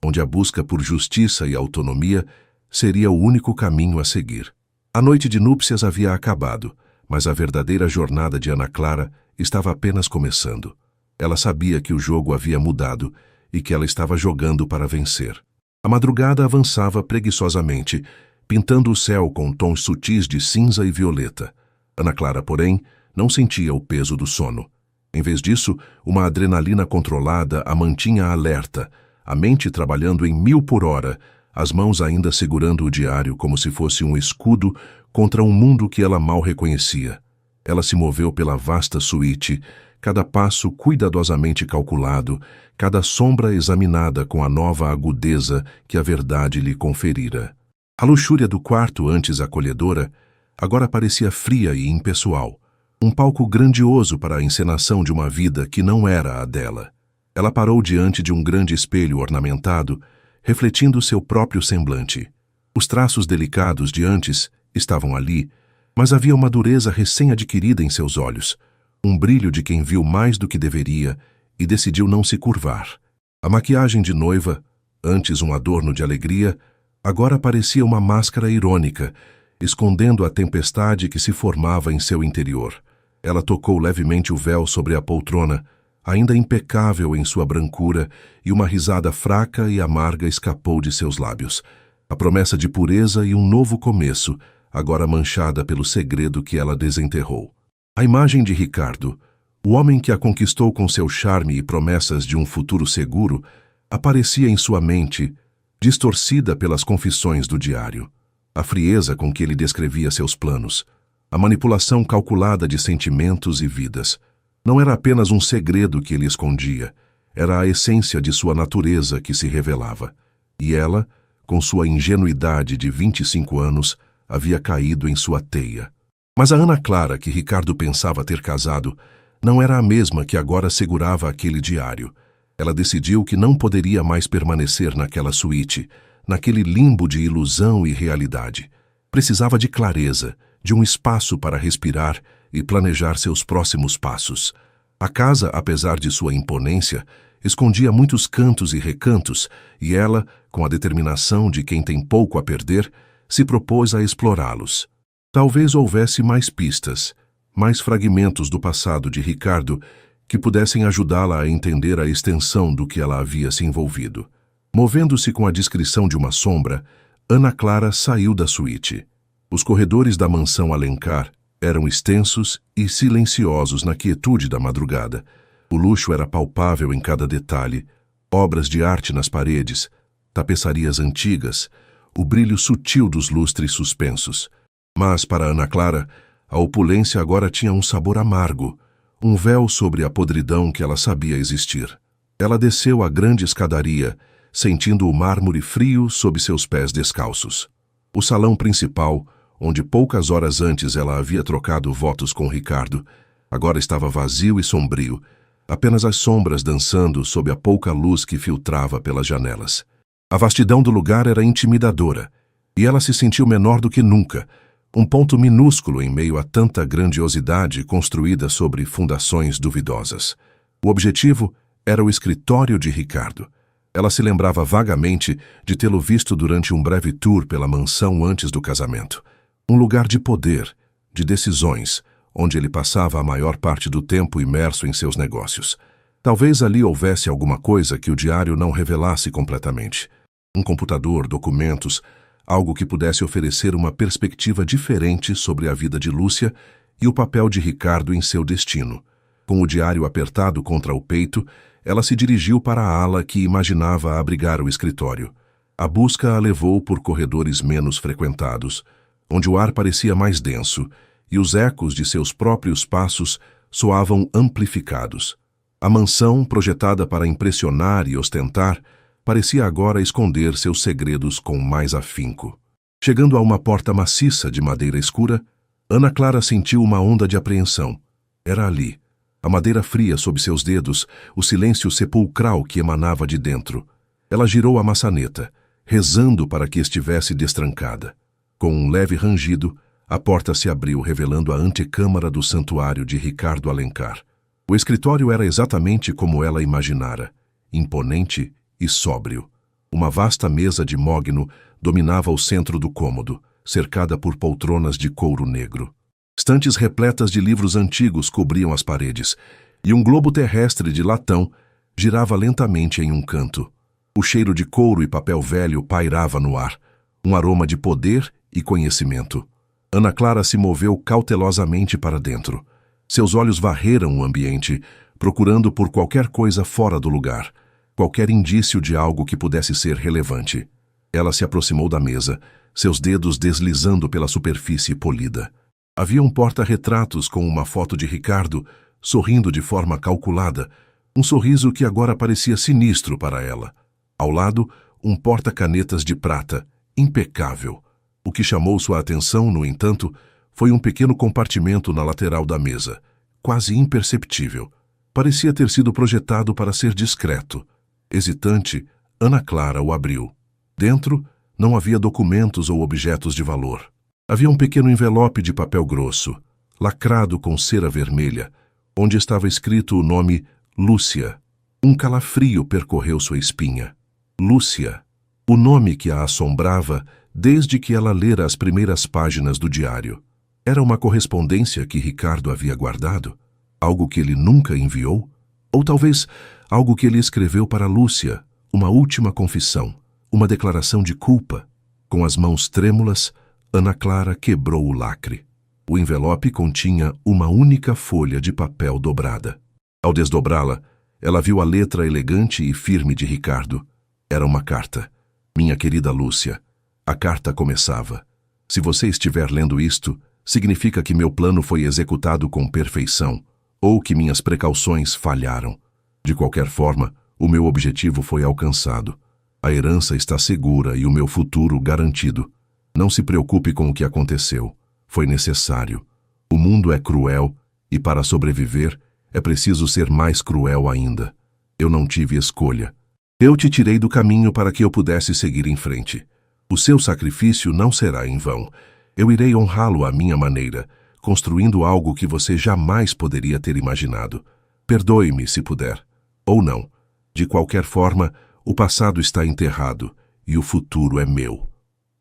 Speaker 1: onde a busca por justiça e autonomia seria o único caminho a seguir. A noite de núpcias havia acabado, mas a verdadeira jornada de Ana Clara estava apenas começando. Ela sabia que o jogo havia mudado e que ela estava jogando para vencer. A madrugada avançava preguiçosamente, pintando o céu com tons sutis de cinza e violeta. Ana Clara, porém, não sentia o peso do sono. Em vez disso, uma adrenalina controlada a mantinha alerta, a mente trabalhando em 1000 por hora, as mãos ainda segurando o diário como se fosse um escudo contra um mundo que ela mal reconhecia. Ela se moveu pela vasta suíte, cada passo cuidadosamente calculado, cada sombra examinada com a nova agudeza que a verdade lhe conferira. A luxúria do quarto, antes acolhedora, agora parecia fria e impessoal, um palco grandioso para a encenação de uma vida que não era a dela. Ela parou diante de um grande espelho ornamentado, refletindo seu próprio semblante. Os traços delicados de antes estavam ali, mas havia uma dureza recém-adquirida em seus olhos, um brilho de quem viu mais do que deveria e decidiu não se curvar. A maquiagem de noiva, antes um adorno de alegria, agora parecia uma máscara irônica, escondendo a tempestade que se formava em seu interior. Ela tocou levemente o véu sobre a poltrona, ainda impecável em sua brancura, e uma risada fraca e amarga escapou de seus lábios. A promessa de pureza e um novo começo, agora manchada pelo segredo que ela desenterrou. A imagem de Ricardo, o homem que a conquistou com seu charme e promessas de um futuro seguro, aparecia em sua mente, distorcida pelas confissões do diário. A frieza com que ele descrevia seus planos, a manipulação calculada de sentimentos e vidas. Não era apenas um segredo que ele escondia, era a essência de sua natureza que se revelava. E ela, com sua ingenuidade de 25 anos, havia caído em sua teia. Mas a Ana Clara, que Ricardo pensava ter casado, não era a mesma que agora segurava aquele diário. Ela decidiu que não poderia mais permanecer naquela suíte, naquele limbo de ilusão e realidade. Precisava de clareza, de um espaço para respirar e planejar seus próximos passos. A casa, apesar de sua imponência, escondia muitos cantos e recantos, e ela, com a determinação de quem tem pouco a perder, se propôs a explorá-los. Talvez houvesse mais pistas, mais fragmentos do passado de Ricardo que pudessem ajudá-la a entender a extensão do que ela havia se envolvido. Movendo-se com a discrição de uma sombra, Ana Clara saiu da suíte. Os corredores da mansão Alencar eram extensos e silenciosos na quietude da madrugada. O luxo era palpável em cada detalhe, obras de arte nas paredes, tapeçarias antigas, o brilho sutil dos lustres suspensos. Mas, para Ana Clara, a opulência agora tinha um sabor amargo, um véu sobre a podridão que ela sabia existir. Ela desceu a grande escadaria, sentindo o mármore frio sob seus pés descalços. O salão principal, onde poucas horas antes ela havia trocado votos com Ricardo, agora estava vazio e sombrio, apenas as sombras dançando sob a pouca luz que filtrava pelas janelas. A vastidão do lugar era intimidadora, e ela se sentiu menor do que nunca, um ponto minúsculo em meio a tanta grandiosidade construída sobre fundações duvidosas. O objetivo era o escritório de Ricardo. Ela se lembrava vagamente de tê-lo visto durante um breve tour pela mansão antes do casamento. Um lugar de poder, de decisões, onde ele passava a maior parte do tempo imerso em seus negócios. Talvez ali houvesse alguma coisa que o diário não revelasse completamente. Um computador, documentos, algo que pudesse oferecer uma perspectiva diferente sobre a vida de Lúcia e o papel de Ricardo em seu destino. Com o diário apertado contra o peito, ela se dirigiu para a ala que imaginava abrigar o escritório. A busca a levou por corredores menos frequentados, onde o ar parecia mais denso e os ecos de seus próprios passos soavam amplificados. A mansão, projetada para impressionar e ostentar, parecia agora esconder seus segredos com mais afinco. Chegando a uma porta maciça de madeira escura, Ana Clara sentiu uma onda de apreensão. Era ali, a madeira fria sob seus dedos, o silêncio sepulcral que emanava de dentro. Ela girou a maçaneta, rezando para que estivesse destrancada. Com um leve rangido, a porta se abriu, revelando a antecâmara do santuário de Ricardo Alencar. O escritório era exatamente como ela imaginara, imponente e sóbrio. Uma vasta mesa de mogno dominava o centro do cômodo, cercada por poltronas de couro negro. Estantes repletas de livros antigos cobriam as paredes, e um globo terrestre de latão girava lentamente em um canto. O cheiro de couro e papel velho pairava no ar, um aroma de poder e conhecimento. Ana Clara se moveu cautelosamente para dentro. Seus olhos varreram o ambiente, procurando por qualquer coisa fora do lugar, qualquer indício de algo que pudesse ser relevante. Ela se aproximou da mesa, seus dedos deslizando pela superfície polida. Havia um porta-retratos com uma foto de Ricardo, sorrindo de forma calculada, um sorriso que agora parecia sinistro para ela. Ao lado, um porta-canetas de prata, impecável. O que chamou sua atenção, no entanto, foi um pequeno compartimento na lateral da mesa, quase imperceptível. Parecia ter sido projetado para ser discreto. Hesitante, Ana Clara o abriu. Dentro, não havia documentos ou objetos de valor. Havia um pequeno envelope de papel grosso, lacrado com cera vermelha, onde estava escrito o nome Lúcia. Um calafrio percorreu sua espinha. Lúcia, o nome que a assombrava desde que ela lera as primeiras páginas do diário. Era uma correspondência que Ricardo havia guardado? Algo que ele nunca enviou? Ou talvez algo que ele escreveu para Lúcia, uma última confissão, uma declaração de culpa? Com as mãos trêmulas, Ana Clara quebrou o lacre. O envelope continha uma única folha de papel dobrada. Ao desdobrá-la, ela viu a letra elegante e firme de Ricardo. Era uma carta. Minha querida Lúcia, a carta começava: se você estiver lendo isto, significa que meu plano foi executado com perfeição, ou que minhas precauções falharam. De qualquer forma, o meu objetivo foi alcançado. A herança está segura e o meu futuro garantido. Não se preocupe com o que aconteceu. Foi necessário. O mundo é cruel e, para sobreviver, é preciso ser mais cruel ainda. Eu não tive escolha. Eu te tirei do caminho para que eu pudesse seguir em frente. O seu sacrifício não será em vão. Eu irei honrá-lo à minha maneira, construindo algo que você jamais poderia ter imaginado. Perdoe-me se puder. Ou não. De qualquer forma, o passado está enterrado e o futuro é meu.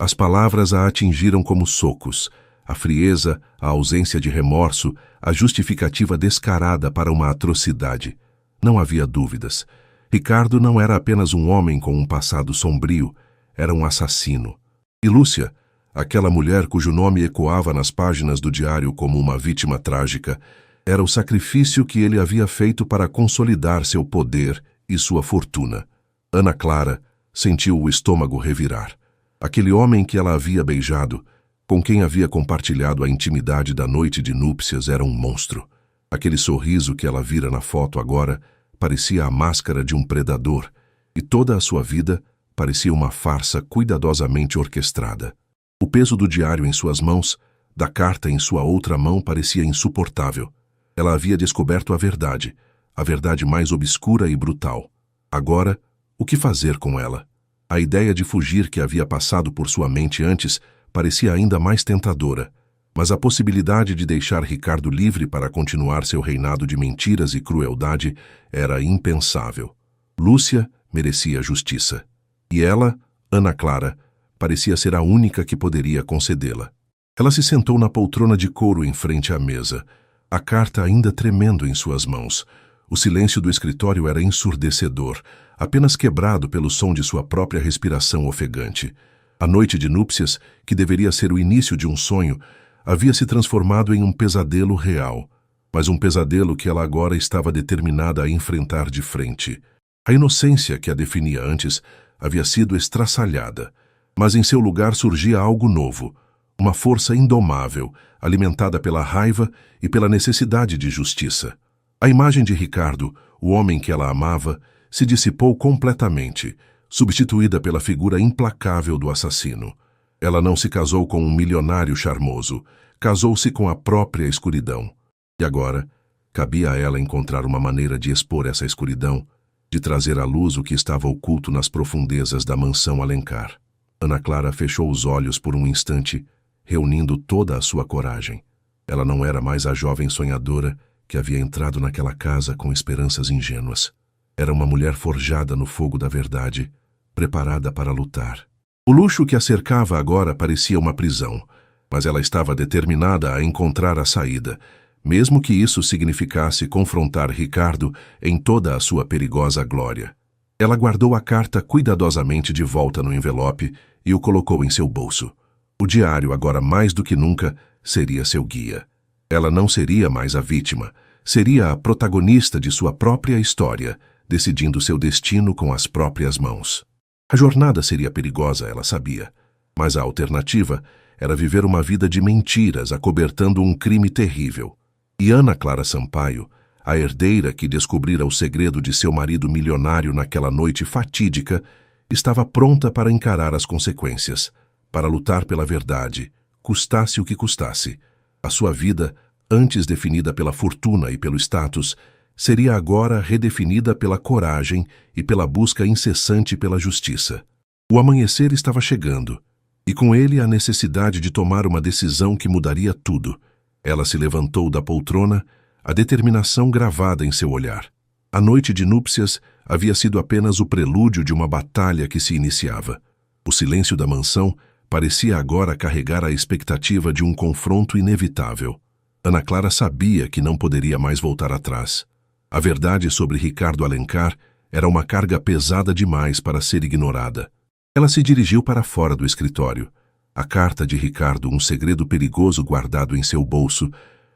Speaker 1: As palavras a atingiram como socos. A frieza, a ausência de remorso, a justificativa descarada para uma atrocidade. Não havia dúvidas. Ricardo não era apenas um homem com um passado sombrio, era um assassino. E Lúcia, aquela mulher cujo nome ecoava nas páginas do diário como uma vítima trágica, era o sacrifício que ele havia feito para consolidar seu poder e sua fortuna. Ana Clara sentiu o estômago revirar. Aquele homem que ela havia beijado, com quem havia compartilhado a intimidade da noite de núpcias, era um monstro. Aquele sorriso que ela vira na foto agora parecia a máscara de um predador, e toda a sua vida parecia uma farsa cuidadosamente orquestrada. O peso do diário em suas mãos, da carta em sua outra mão, parecia insuportável. Ela havia descoberto a verdade mais obscura e brutal. Agora, o que fazer com ela? A ideia de fugir que havia passado por sua mente antes parecia ainda mais tentadora, mas a possibilidade de deixar Ricardo livre para continuar seu reinado de mentiras e crueldade era impensável. Lúcia merecia justiça. E ela, Ana Clara, parecia ser a única que poderia concedê-la. Ela se sentou na poltrona de couro em frente à mesa, a carta ainda tremendo em suas mãos. O silêncio do escritório era ensurdecedor, apenas quebrado pelo som de sua própria respiração ofegante. A noite de núpcias, que deveria ser o início de um sonho, havia se transformado em um pesadelo real, mas um pesadelo que ela agora estava determinada a enfrentar de frente. A inocência que a definia antes havia sido estraçalhada, mas em seu lugar surgia algo novo, uma força indomável, alimentada pela raiva e pela necessidade de justiça. A imagem de Ricardo, o homem que ela amava, se dissipou completamente, substituída pela figura implacável do assassino. Ela não se casou com um milionário charmoso, casou-se com a própria escuridão. E agora, cabia a ela encontrar uma maneira de expor essa escuridão, de trazer à luz o que estava oculto nas profundezas da mansão Alencar. Ana Clara fechou os olhos por um instante, reunindo toda a sua coragem. Ela não era mais a jovem sonhadora que havia entrado naquela casa com esperanças ingênuas. Era uma mulher forjada no fogo da verdade, preparada para lutar. O luxo que a cercava agora parecia uma prisão, mas ela estava determinada a encontrar a saída, mesmo que isso significasse confrontar Ricardo em toda a sua perigosa glória. Ela guardou a carta cuidadosamente de volta no envelope e o colocou em seu bolso. O diário, agora mais do que nunca, seria seu guia. Ela não seria mais a vítima, seria a protagonista de sua própria história, decidindo seu destino com as próprias mãos. A jornada seria perigosa, ela sabia, mas a alternativa era viver uma vida de mentiras acobertando um crime terrível. E Ana Clara Sampaio, a herdeira que descobrira o segredo de seu marido milionário naquela noite fatídica, estava pronta para encarar as consequências, para lutar pela verdade, custasse o que custasse. A sua vida, antes definida pela fortuna e pelo status, seria agora redefinida pela coragem e pela busca incessante pela justiça. O amanhecer estava chegando, e com ele a necessidade de tomar uma decisão que mudaria tudo. Ela se levantou da poltrona, a determinação gravada em seu olhar. A noite de núpcias havia sido apenas o prelúdio de uma batalha que se iniciava. O silêncio da mansão parecia agora carregar a expectativa de um confronto inevitável. Ana Clara sabia que não poderia mais voltar atrás. A verdade sobre Ricardo Alencar era uma carga pesada demais para ser ignorada. Ela se dirigiu para fora do escritório. A carta de Ricardo, um segredo perigoso guardado em seu bolso,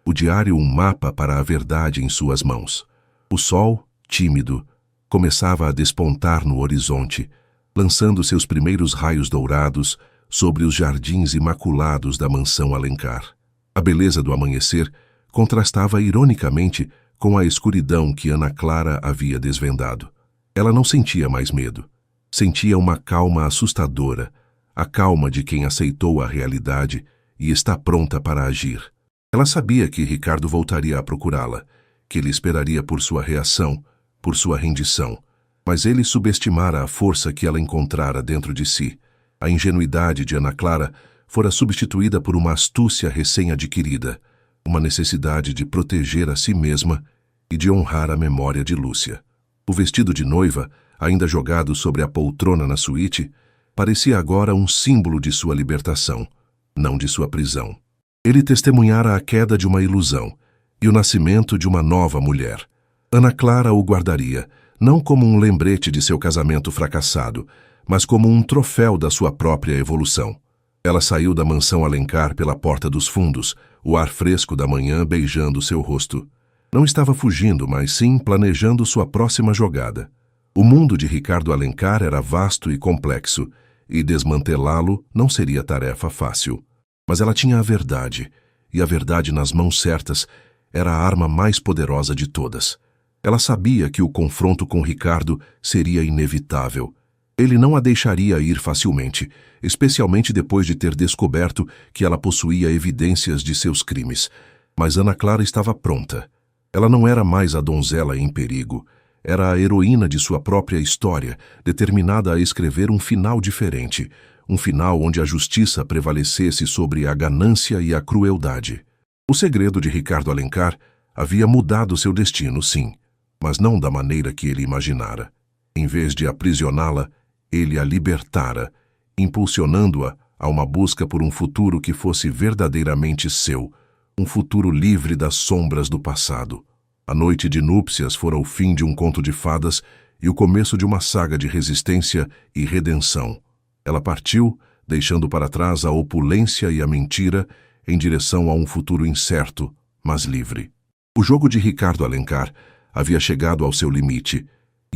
Speaker 1: o diário, um mapa para a verdade em suas mãos. O sol, tímido, começava a despontar no horizonte, lançando seus primeiros raios dourados sobre os jardins imaculados da mansão Alencar. A beleza do amanhecer contrastava ironicamente com a escuridão que Ana Clara havia desvendado. Ela não sentia mais medo. Sentia uma calma assustadora, a calma de quem aceitou a realidade e está pronta para agir. Ela sabia que Ricardo voltaria a procurá-la, que ele esperaria por sua reação, por sua rendição. Mas ele subestimara a força que ela encontrara dentro de si. A ingenuidade de Ana Clara fora substituída por uma astúcia recém-adquirida, uma necessidade de proteger a si mesma e de honrar a memória de Lúcia. O vestido de noiva, ainda jogado sobre a poltrona na suíte, parecia agora um símbolo de sua libertação, não de sua prisão. Ele testemunhara a queda de uma ilusão e o nascimento de uma nova mulher. Ana Clara o guardaria, não como um lembrete de seu casamento fracassado, mas como um troféu da sua própria evolução. Ela saiu da mansão Alencar pela porta dos fundos, o ar fresco da manhã beijando seu rosto. Não estava fugindo, mas sim planejando sua próxima jogada. O mundo de Ricardo Alencar era vasto e complexo, e desmantelá-lo não seria tarefa fácil. Mas ela tinha a verdade, e a verdade nas mãos certas era a arma mais poderosa de todas. Ela sabia que o confronto com Ricardo seria inevitável. Ele não a deixaria ir facilmente, especialmente depois de ter descoberto que ela possuía evidências de seus crimes. Mas Ana Clara estava pronta. Ela não era mais a donzela em perigo. Era a heroína de sua própria história, determinada a escrever um final diferente, um final onde a justiça prevalecesse sobre a ganância e a crueldade. O segredo de Ricardo Alencar havia mudado seu destino, sim, mas não da maneira que ele imaginara. Em vez de aprisioná-la, ele a libertara, impulsionando-a a uma busca por um futuro que fosse verdadeiramente seu, um futuro livre das sombras do passado. A noite de núpcias fora o fim de um conto de fadas e o começo de uma saga de resistência e redenção. Ela partiu, deixando para trás a opulência e a mentira, em direção a um futuro incerto, mas livre. O jogo de Ricardo Alencar havia chegado ao seu limite,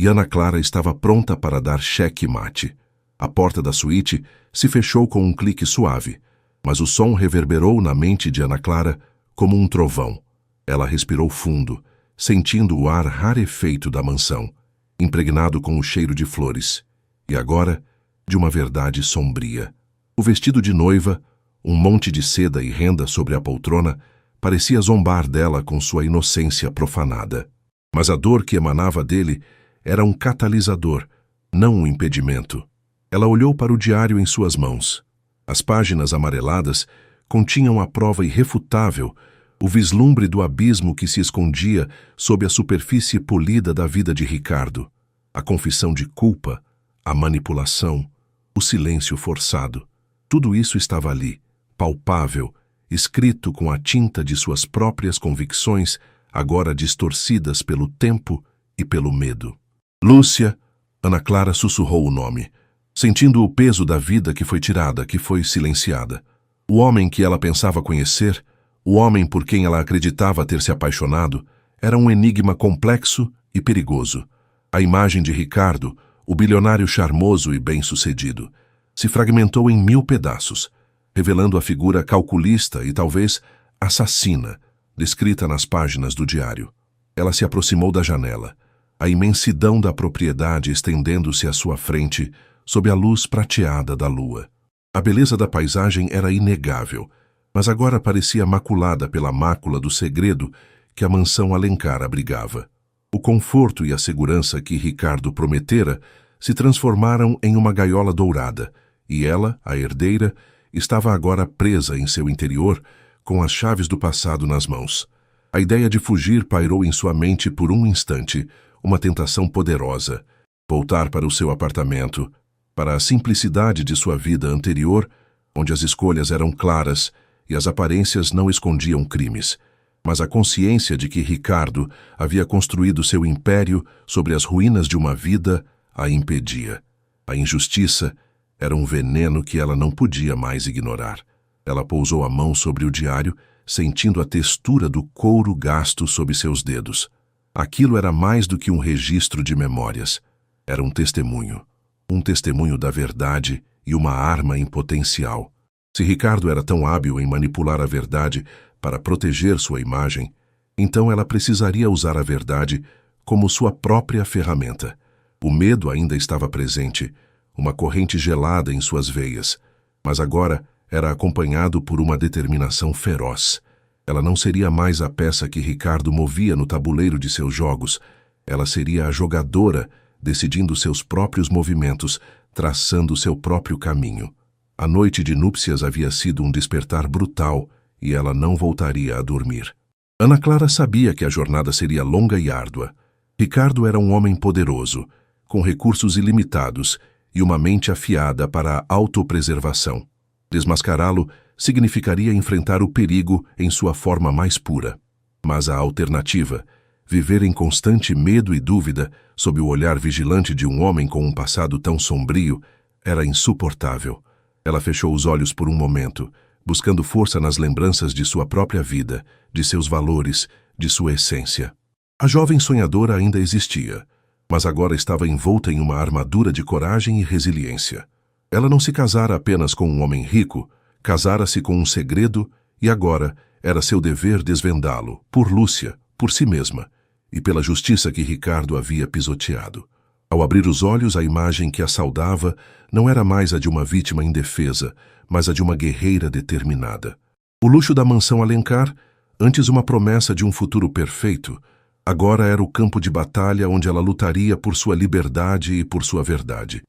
Speaker 1: e Ana Clara estava pronta para dar cheque-mate. A porta da suíte se fechou com um clique suave, mas o som reverberou na mente de Ana Clara como um trovão. Ela respirou fundo, sentindo o ar rarefeito da mansão, impregnado com o cheiro de flores, e agora, de uma verdade sombria. O vestido de noiva, um monte de seda e renda sobre a poltrona, parecia zombar dela com sua inocência profanada. Mas a dor que emanava dele era um catalisador, não um impedimento. Ela olhou para o diário em suas mãos. As páginas amareladas continham a prova irrefutável, o vislumbre do abismo que se escondia sob a superfície polida da vida de Ricardo. A confissão de culpa, a manipulação, o silêncio forçado. Tudo isso estava ali, palpável, escrito com a tinta de suas próprias convicções, agora distorcidas pelo tempo e pelo medo. Lúcia, Ana Clara sussurrou o nome, sentindo o peso da vida que foi tirada, que foi silenciada. O homem que ela pensava conhecer, o homem por quem ela acreditava ter se apaixonado, era um enigma complexo e perigoso. A imagem de Ricardo, o bilionário charmoso e bem-sucedido, se fragmentou em 1000 pedaços, revelando a figura calculista e talvez assassina, descrita nas páginas do diário. Ela se aproximou da janela, a imensidão da propriedade estendendo-se à sua frente sob a luz prateada da lua. A beleza da paisagem era inegável, mas agora parecia maculada pela mácula do segredo que a mansão Alencar abrigava. O conforto e a segurança que Ricardo prometera se transformaram em uma gaiola dourada, e ela, a herdeira, estava agora presa em seu interior, com as chaves do passado nas mãos. A ideia de fugir pairou em sua mente por um instante, uma tentação poderosa. Voltar para o seu apartamento, para a simplicidade de sua vida anterior, onde as escolhas eram claras e as aparências não escondiam crimes. Mas a consciência de que Ricardo havia construído seu império sobre as ruínas de uma vida a impedia. A injustiça Era um veneno que ela não podia mais ignorar. Ela pousou a mão sobre o diário, sentindo a textura do couro gasto sob seus dedos. Aquilo era mais do que um registro de memórias. Era um testemunho. Um testemunho da verdade e uma arma em potencial. Se Ricardo era tão hábil em manipular a verdade para proteger sua imagem, então ela precisaria usar a verdade como sua própria ferramenta. O medo ainda estava presente, uma corrente gelada em suas veias, mas agora era acompanhado por uma determinação feroz. Ela não seria mais a peça que Ricardo movia no tabuleiro de seus jogos. Ela seria a jogadora, decidindo seus próprios movimentos, traçando seu próprio caminho. A noite de núpcias havia sido um despertar brutal e ela não voltaria a dormir. Ana Clara sabia que a jornada seria longa e árdua. Ricardo era um homem poderoso, com recursos ilimitados e uma mente afiada para a autopreservação. Desmascará-lo significaria enfrentar o perigo em sua forma mais pura. Mas a alternativa, viver em constante medo e dúvida sob o olhar vigilante de um homem com um passado tão sombrio, era insuportável. Ela fechou os olhos por um momento, buscando força nas lembranças de sua própria vida, de seus valores, de sua essência. A jovem sonhadora ainda existia, mas agora estava envolta em uma armadura de coragem e resiliência. Ela não se casara apenas com um homem rico, casara-se com um segredo e agora era seu dever desvendá-lo, por Lúcia, por si mesma, e pela justiça que Ricardo havia pisoteado. Ao abrir os olhos, a imagem que a saudava não era mais a de uma vítima indefesa, mas a de uma guerreira determinada. O luxo da mansão Alencar, antes uma promessa de um futuro perfeito, agora era o campo de batalha onde ela lutaria por sua liberdade e por sua verdade.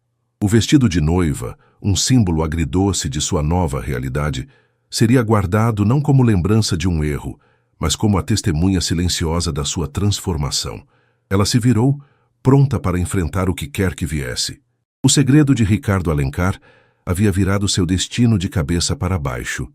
Speaker 1: O vestido de noiva, um símbolo agridoce de sua nova realidade, seria guardado não como lembrança de um erro, mas como a testemunha silenciosa da sua transformação. Ela se virou, pronta para enfrentar o que quer que viesse. O segredo de Ricardo Alencar havia virado seu destino de cabeça para baixo,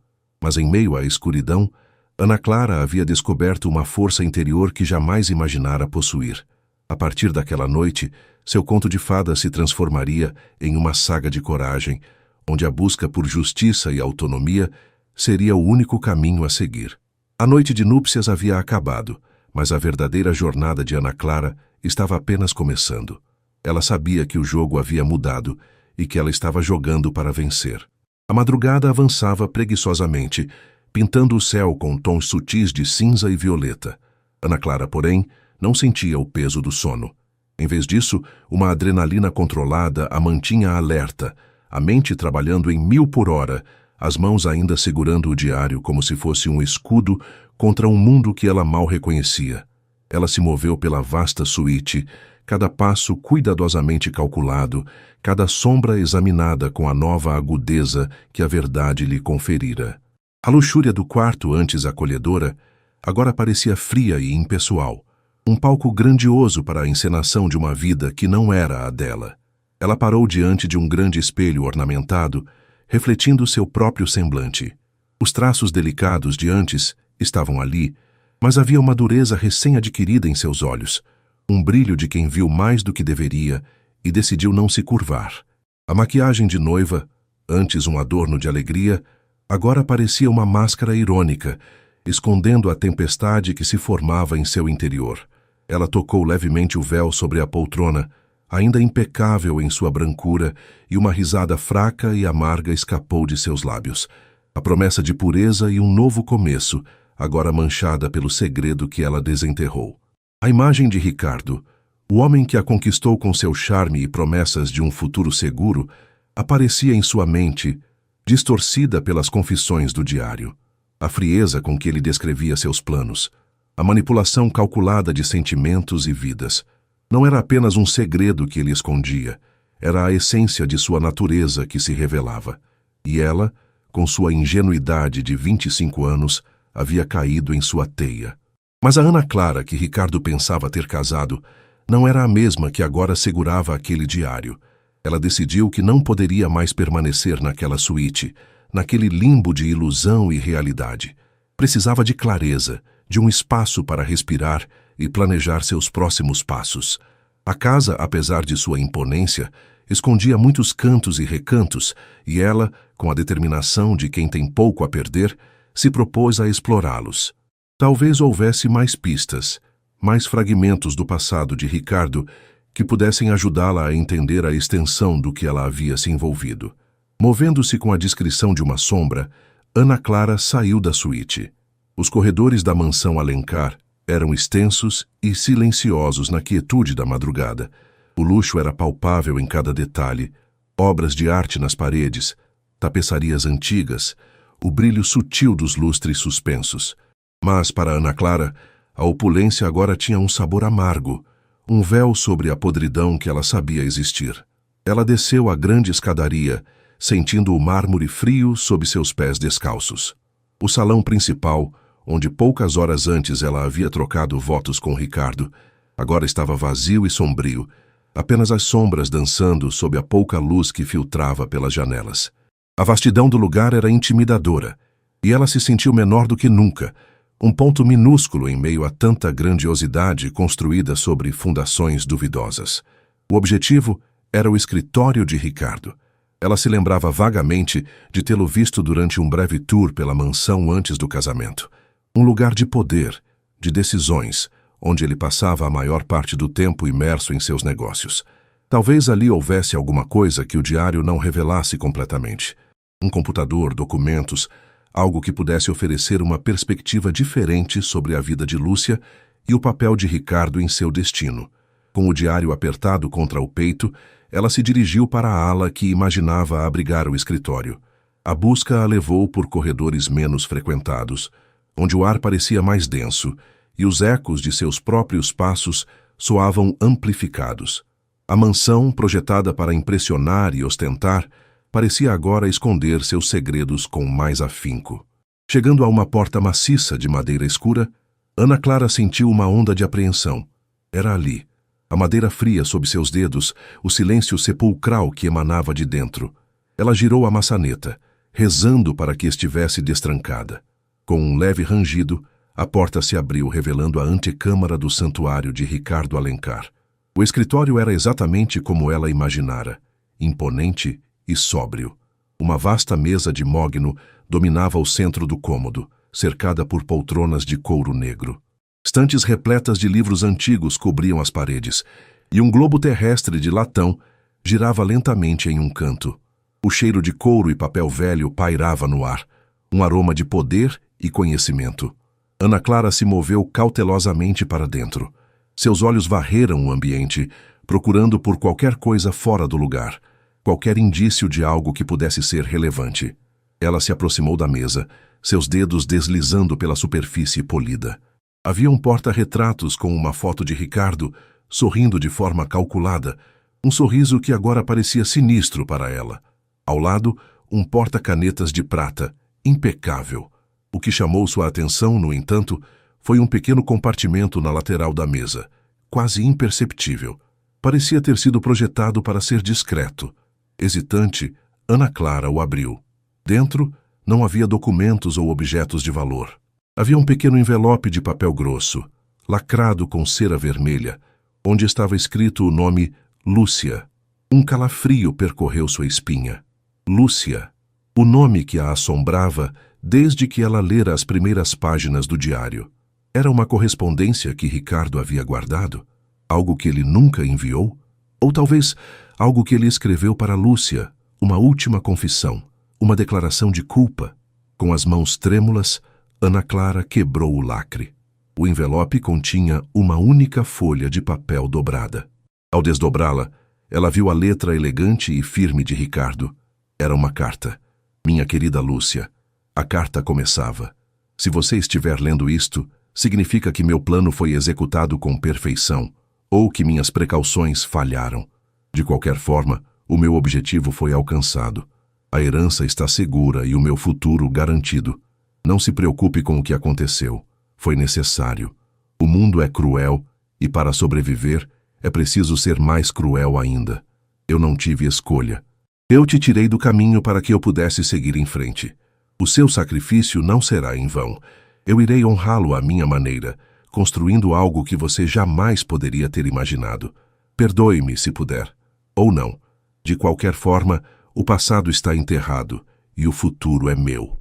Speaker 1: mas em meio à escuridão, Ana Clara havia descoberto uma força interior que jamais imaginara possuir. A partir daquela noite, seu conto de fadas se transformaria em uma saga de coragem, onde a busca por justiça e autonomia seria o único caminho a seguir. A noite de núpcias havia acabado, mas a verdadeira jornada de Ana Clara estava apenas começando. Ela sabia que o jogo havia mudado e que ela estava jogando para vencer. A madrugada avançava preguiçosamente, pintando o céu com tons sutis de cinza e violeta. Ana Clara, porém, não sentia o peso do sono. Em vez disso, uma adrenalina controlada a mantinha alerta, a mente trabalhando em 1000 por hora, as mãos ainda segurando o diário como se fosse um escudo contra um mundo que ela mal reconhecia. Ela se moveu pela vasta suíte, cada passo cuidadosamente calculado, cada sombra examinada com a nova agudeza que a verdade lhe conferira. A luxúria do quarto, antes acolhedora, agora parecia fria e impessoal, um palco grandioso para a encenação de uma vida que não era a dela. Ela parou diante de um grande espelho ornamentado, refletindo seu próprio semblante. Os traços delicados de antes estavam ali, mas havia uma dureza recém-adquirida em seus olhos, um brilho de quem viu mais do que deveria e decidiu não se curvar. A maquiagem de noiva, antes um adorno de alegria, agora parecia uma máscara irônica, escondendo a tempestade que se formava em seu interior. Ela tocou levemente o véu sobre a poltrona, ainda impecável em sua brancura, e uma risada fraca e amarga escapou de seus lábios. A promessa de pureza e um novo começo, agora manchada pelo segredo que ela desenterrou. A imagem de Ricardo, o homem que a conquistou com seu charme e promessas de um futuro seguro, aparecia em sua mente, distorcida pelas confissões do diário. A frieza com que ele descrevia seus planos, a manipulação calculada de sentimentos e vidas. Não era apenas um segredo que ele escondia, era a essência de sua natureza que se revelava. E ela, com sua ingenuidade de 25 anos, havia caído em sua teia. Mas a Ana Clara que Ricardo pensava ter casado não era a mesma que agora segurava aquele diário. Ela decidiu que não poderia mais permanecer naquela suíte, naquele limbo de ilusão e realidade. Precisava de clareza, de um espaço para respirar e planejar seus próximos passos. A casa, apesar de sua imponência, escondia muitos cantos e recantos, e ela, com a determinação de quem tem pouco a perder, se propôs a explorá-los. Talvez houvesse mais pistas, mais fragmentos do passado de Ricardo que pudessem ajudá-la a entender a extensão do que ela havia se envolvido. Movendo-se com a discrição de uma sombra, Ana Clara saiu da suíte. Os corredores da mansão Alencar eram extensos e silenciosos na quietude da madrugada. O luxo era palpável em cada detalhe, obras de arte nas paredes, tapeçarias antigas, o brilho sutil dos lustres suspensos. Mas, para Ana Clara, a opulência agora tinha um sabor amargo, um véu sobre a podridão que ela sabia existir. Ela desceu a grande escadaria, sentindo o mármore frio sob seus pés descalços. O salão principal, onde poucas horas antes ela havia trocado votos com Ricardo, agora estava vazio e sombrio, apenas as sombras dançando sob a pouca luz que filtrava pelas janelas. A vastidão do lugar era intimidadora, e ela se sentiu menor do que nunca, um ponto minúsculo em meio a tanta grandiosidade construída sobre fundações duvidosas. O objetivo era o escritório de Ricardo. Ela se lembrava vagamente de tê-lo visto durante um breve tour pela mansão antes do casamento. Um lugar de poder, de decisões, onde ele passava a maior parte do tempo imerso em seus negócios. Talvez ali houvesse alguma coisa que o diário não revelasse completamente. Um computador, documentos, algo que pudesse oferecer uma perspectiva diferente sobre a vida de Lúcia e o papel de Ricardo em seu destino. Com o diário apertado contra o peito, ela se dirigiu para a ala que imaginava abrigar o escritório. A busca a levou por corredores menos frequentados, onde o ar parecia mais denso e os ecos de seus próprios passos soavam amplificados. A mansão, projetada para impressionar e ostentar, parecia agora esconder seus segredos com mais afinco. Chegando a uma porta maciça de madeira escura, Ana Clara sentiu uma onda de apreensão. Era ali, a madeira fria sob seus dedos, o silêncio sepulcral que emanava de dentro. Ela girou a maçaneta, rezando para que estivesse destrancada. Com um leve rangido, a porta se abriu, revelando a antecâmara do santuário de Ricardo Alencar. O escritório era exatamente como ela imaginara, imponente e sóbrio. Uma vasta mesa de mogno dominava o centro do cômodo, cercada por poltronas de couro negro. Estantes repletas de livros antigos cobriam as paredes, e um globo terrestre de latão girava lentamente em um canto. O cheiro de couro e papel velho pairava no ar, um aroma de poder e conhecimento. Ana Clara se moveu cautelosamente para dentro. Seus olhos varreram o ambiente, procurando por qualquer coisa fora do lugar, qualquer indício de algo que pudesse ser relevante. Ela se aproximou da mesa, seus dedos deslizando pela superfície polida. Havia um porta-retratos com uma foto de Ricardo, sorrindo de forma calculada, um sorriso que agora parecia sinistro para ela. Ao lado, um porta-canetas de prata, impecável. O que chamou sua atenção, no entanto, foi um pequeno compartimento na lateral da mesa, quase imperceptível. Parecia ter sido projetado para ser discreto. Hesitante, Ana Clara o abriu. Dentro, não havia documentos ou objetos de valor. Havia um pequeno envelope de papel grosso, lacrado com cera vermelha, onde estava escrito o nome Lúcia. Um calafrio percorreu sua espinha. Lúcia, o nome que a assombrava desde que ela lera as primeiras páginas do diário. Era uma correspondência que Ricardo havia guardado? Algo que ele nunca enviou? Ou talvez algo que ele escreveu para Lúcia, uma última confissão, uma declaração de culpa? Com as mãos trêmulas, Ana Clara quebrou o lacre. O envelope continha uma única folha de papel dobrada. Ao desdobrá-la, ela viu a letra elegante e firme de Ricardo. Era uma carta. Minha querida Lúcia, a carta começava: se você estiver lendo isto, significa que meu plano foi executado com perfeição, ou que minhas precauções falharam. De qualquer forma, o meu objetivo foi alcançado. A herança está segura e o meu futuro garantido. Não se preocupe com o que aconteceu. Foi necessário. O mundo é cruel e, para sobreviver, é preciso ser mais cruel ainda. Eu não tive escolha. Eu te tirei do caminho para que eu pudesse seguir em frente. O seu sacrifício não será em vão. Eu irei honrá-lo à minha maneira, construindo algo que você jamais poderia ter imaginado. Perdoe-me se puder. Ou não. De qualquer forma, o passado está enterrado e o futuro é meu.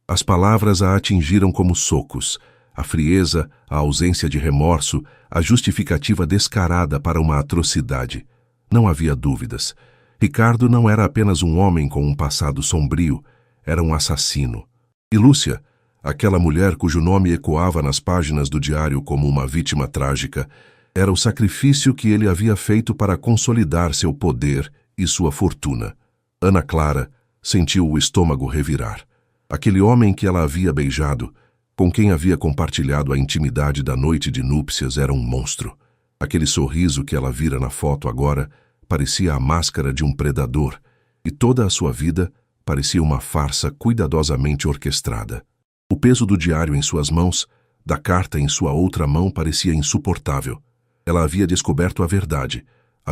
Speaker 1: As palavras a atingiram como socos. A frieza, a ausência de remorso, a justificativa descarada para uma atrocidade. Não havia dúvidas. Ricardo não era apenas um homem com um passado sombrio, era um assassino. E Lúcia, aquela mulher cujo nome ecoava nas páginas do diário como uma vítima trágica, era o sacrifício que ele havia feito para consolidar seu poder e sua fortuna. Ana Clara sentiu o estômago revirar. Aquele homem que ela havia beijado, com quem havia compartilhado a intimidade da noite de núpcias, era um monstro. Aquele sorriso que ela vira na foto agora parecia a máscara de um predador, e toda a sua vida parecia uma farsa cuidadosamente orquestrada. O peso do diário em suas mãos, da carta em sua outra mão, parecia insuportável. Ela havia descoberto a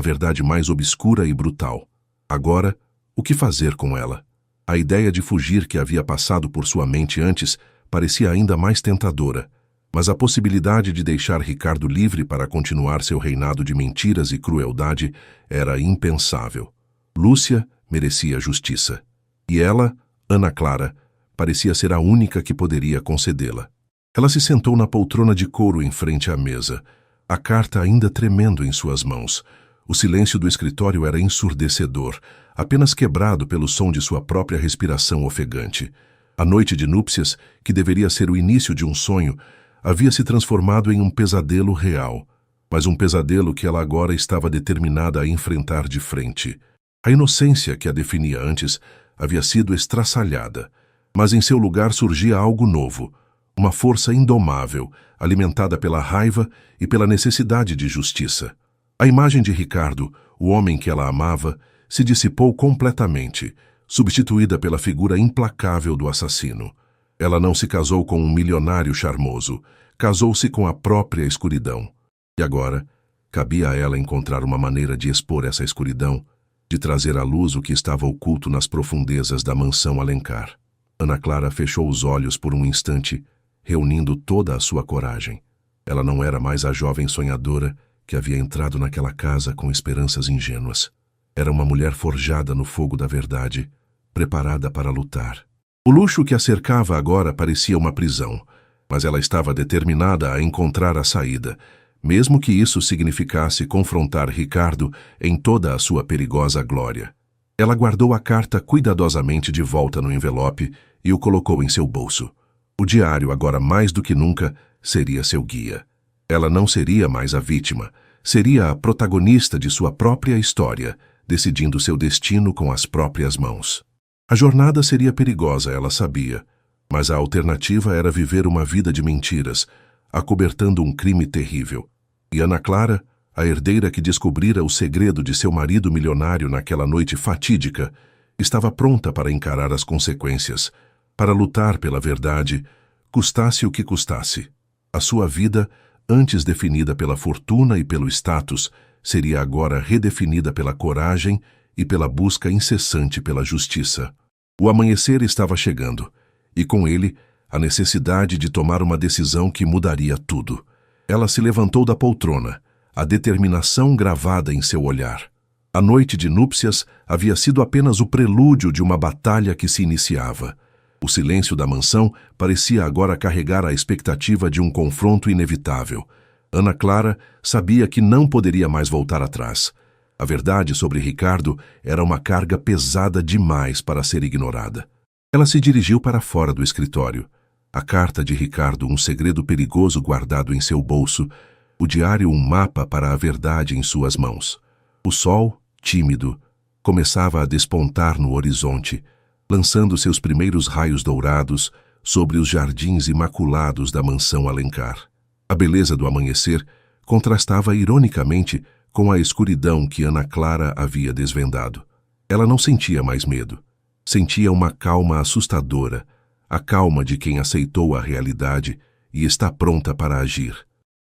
Speaker 1: verdade mais obscura e brutal. Agora, o que fazer com ela? A ideia de fugir que havia passado por sua mente antes parecia ainda mais tentadora, mas a possibilidade de deixar Ricardo livre para continuar seu reinado de mentiras e crueldade era impensável. Lúcia merecia justiça. E ela, Ana Clara, parecia ser a única que poderia concedê-la. Ela se sentou na poltrona de couro em frente à mesa, a carta ainda tremendo em suas mãos. O silêncio do escritório era ensurdecedor, apenas quebrado pelo som de sua própria respiração ofegante. A noite de núpcias, que deveria ser o início de um sonho, havia se transformado em um pesadelo real, mas um pesadelo que ela agora estava determinada a enfrentar de frente. A inocência que a definia antes havia sido estraçalhada, mas em seu lugar surgia algo novo, uma força indomável, alimentada pela raiva e pela necessidade de justiça. A imagem de Ricardo, o homem que ela amava, se dissipou completamente, substituída pela figura implacável do assassino. Ela não se casou com um milionário charmoso, casou-se com a própria escuridão. E agora, cabia a ela encontrar uma maneira de expor essa escuridão, de trazer à luz o que estava oculto nas profundezas da mansão Alencar. Ana Clara fechou os olhos por um instante, reunindo toda a sua coragem. Ela não era mais a jovem sonhadora que havia entrado naquela casa com esperanças ingênuas. Era uma mulher forjada no fogo da verdade, preparada para lutar. O luxo que a cercava agora parecia uma prisão, mas ela estava determinada a encontrar a saída, mesmo que isso significasse confrontar Ricardo em toda a sua perigosa glória. Ela guardou a carta cuidadosamente de volta no envelope e o colocou em seu bolso. O diário, agora mais do que nunca, seria seu guia. Ela não seria mais a vítima, seria a protagonista de sua própria história, decidindo seu destino com as próprias mãos. A jornada seria perigosa, ela sabia, mas a alternativa era viver uma vida de mentiras, acobertando um crime terrível. E Ana Clara, a herdeira que descobrira o segredo de seu marido milionário naquela noite fatídica, estava pronta para encarar as consequências, para lutar pela verdade, custasse o que custasse. A sua vida, antes definida pela fortuna e pelo status, seria agora redefinida pela coragem e pela busca incessante pela justiça. O amanhecer estava chegando, e com ele, a necessidade de tomar uma decisão que mudaria tudo. Ela se levantou da poltrona, a determinação gravada em seu olhar. A noite de núpcias havia sido apenas o prelúdio de uma batalha que se iniciava. O silêncio da mansão parecia agora carregar a expectativa de um confronto inevitável. Ana Clara sabia que não poderia mais voltar atrás. A verdade sobre Ricardo era uma carga pesada demais para ser ignorada. Ela se dirigiu para fora do escritório. A carta de Ricardo, um segredo perigoso guardado em seu bolso, o diário, um mapa para a verdade em suas mãos. O sol, tímido, começava a despontar no horizonte, lançando seus primeiros raios dourados sobre os jardins imaculados da mansão Alencar. A beleza do amanhecer contrastava ironicamente com a escuridão que Ana Clara havia desvendado. Ela não sentia mais medo. Sentia uma calma assustadora, a calma de quem aceitou a realidade e está pronta para agir.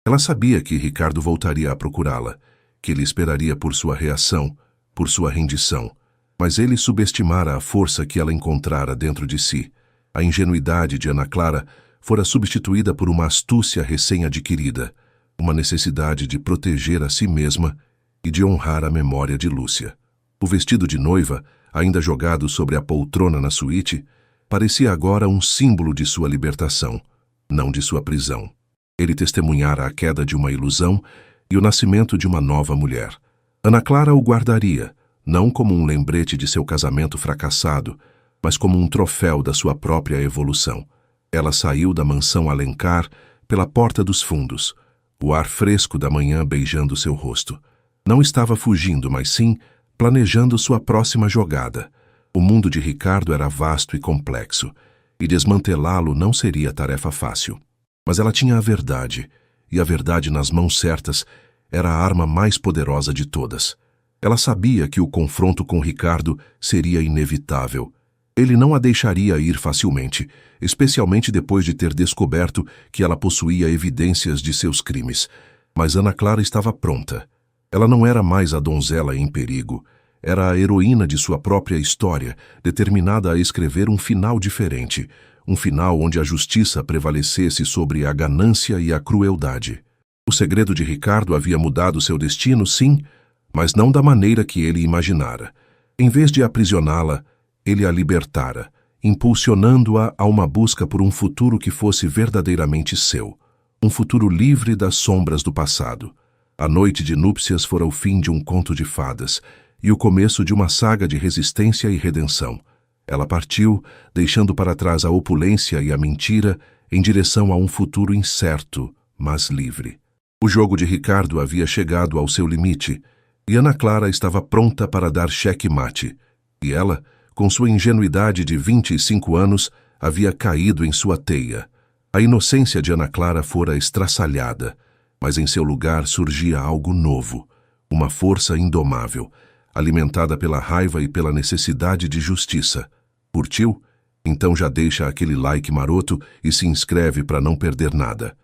Speaker 1: Ela sabia que Ricardo voltaria a procurá-la, que ele esperaria por sua reação, por sua rendição, mas ele subestimara a força que ela encontrara dentro de si. A ingenuidade de Ana Clara fora substituída por uma astúcia recém-adquirida, uma necessidade de proteger a si mesma e de honrar a memória de Lúcia. O vestido de noiva, ainda jogado sobre a poltrona na suíte, parecia agora um símbolo de sua libertação, não de sua prisão. Ele testemunhara a queda de uma ilusão e o nascimento de uma nova mulher. Ana Clara o guardaria, não como um lembrete de seu casamento fracassado, mas como um troféu da sua própria evolução. Ela saiu da mansão Alencar pela porta dos fundos, o ar fresco da manhã beijando seu rosto. Não estava fugindo, mas sim planejando sua próxima jogada. O mundo de Ricardo era vasto e complexo, e desmantelá-lo não seria tarefa fácil. Mas ela tinha a verdade, e a verdade nas mãos certas era a arma mais poderosa de todas. Ela sabia que o confronto com Ricardo seria inevitável. Ele não a deixaria ir facilmente, especialmente depois de ter descoberto que ela possuía evidências de seus crimes. Mas Ana Clara estava pronta. Ela não era mais a donzela em perigo. Era a heroína de sua própria história, determinada a escrever um final diferente, um final onde a justiça prevalecesse sobre a ganância e a crueldade. O segredo de Ricardo havia mudado seu destino, sim, mas não da maneira que ele imaginara. Em vez de aprisioná-la, ele a libertara, impulsionando-a a uma busca por um futuro que fosse verdadeiramente seu, um futuro livre das sombras do passado. A noite de núpcias fora o fim de um conto de fadas e o começo de uma saga de resistência e redenção. Ela partiu, deixando para trás a opulência e a mentira, em direção a um futuro incerto, mas livre. O jogo de Ricardo havia chegado ao seu limite, e Ana Clara estava pronta para dar xeque-mate. E ela, com sua ingenuidade de 25 anos, havia caído em sua teia. A inocência de Ana Clara fora estraçalhada, mas em seu lugar surgia algo novo, uma força indomável, alimentada pela raiva e pela necessidade de justiça. Curtiu? Então já deixa aquele like maroto e se inscreve para não perder nada.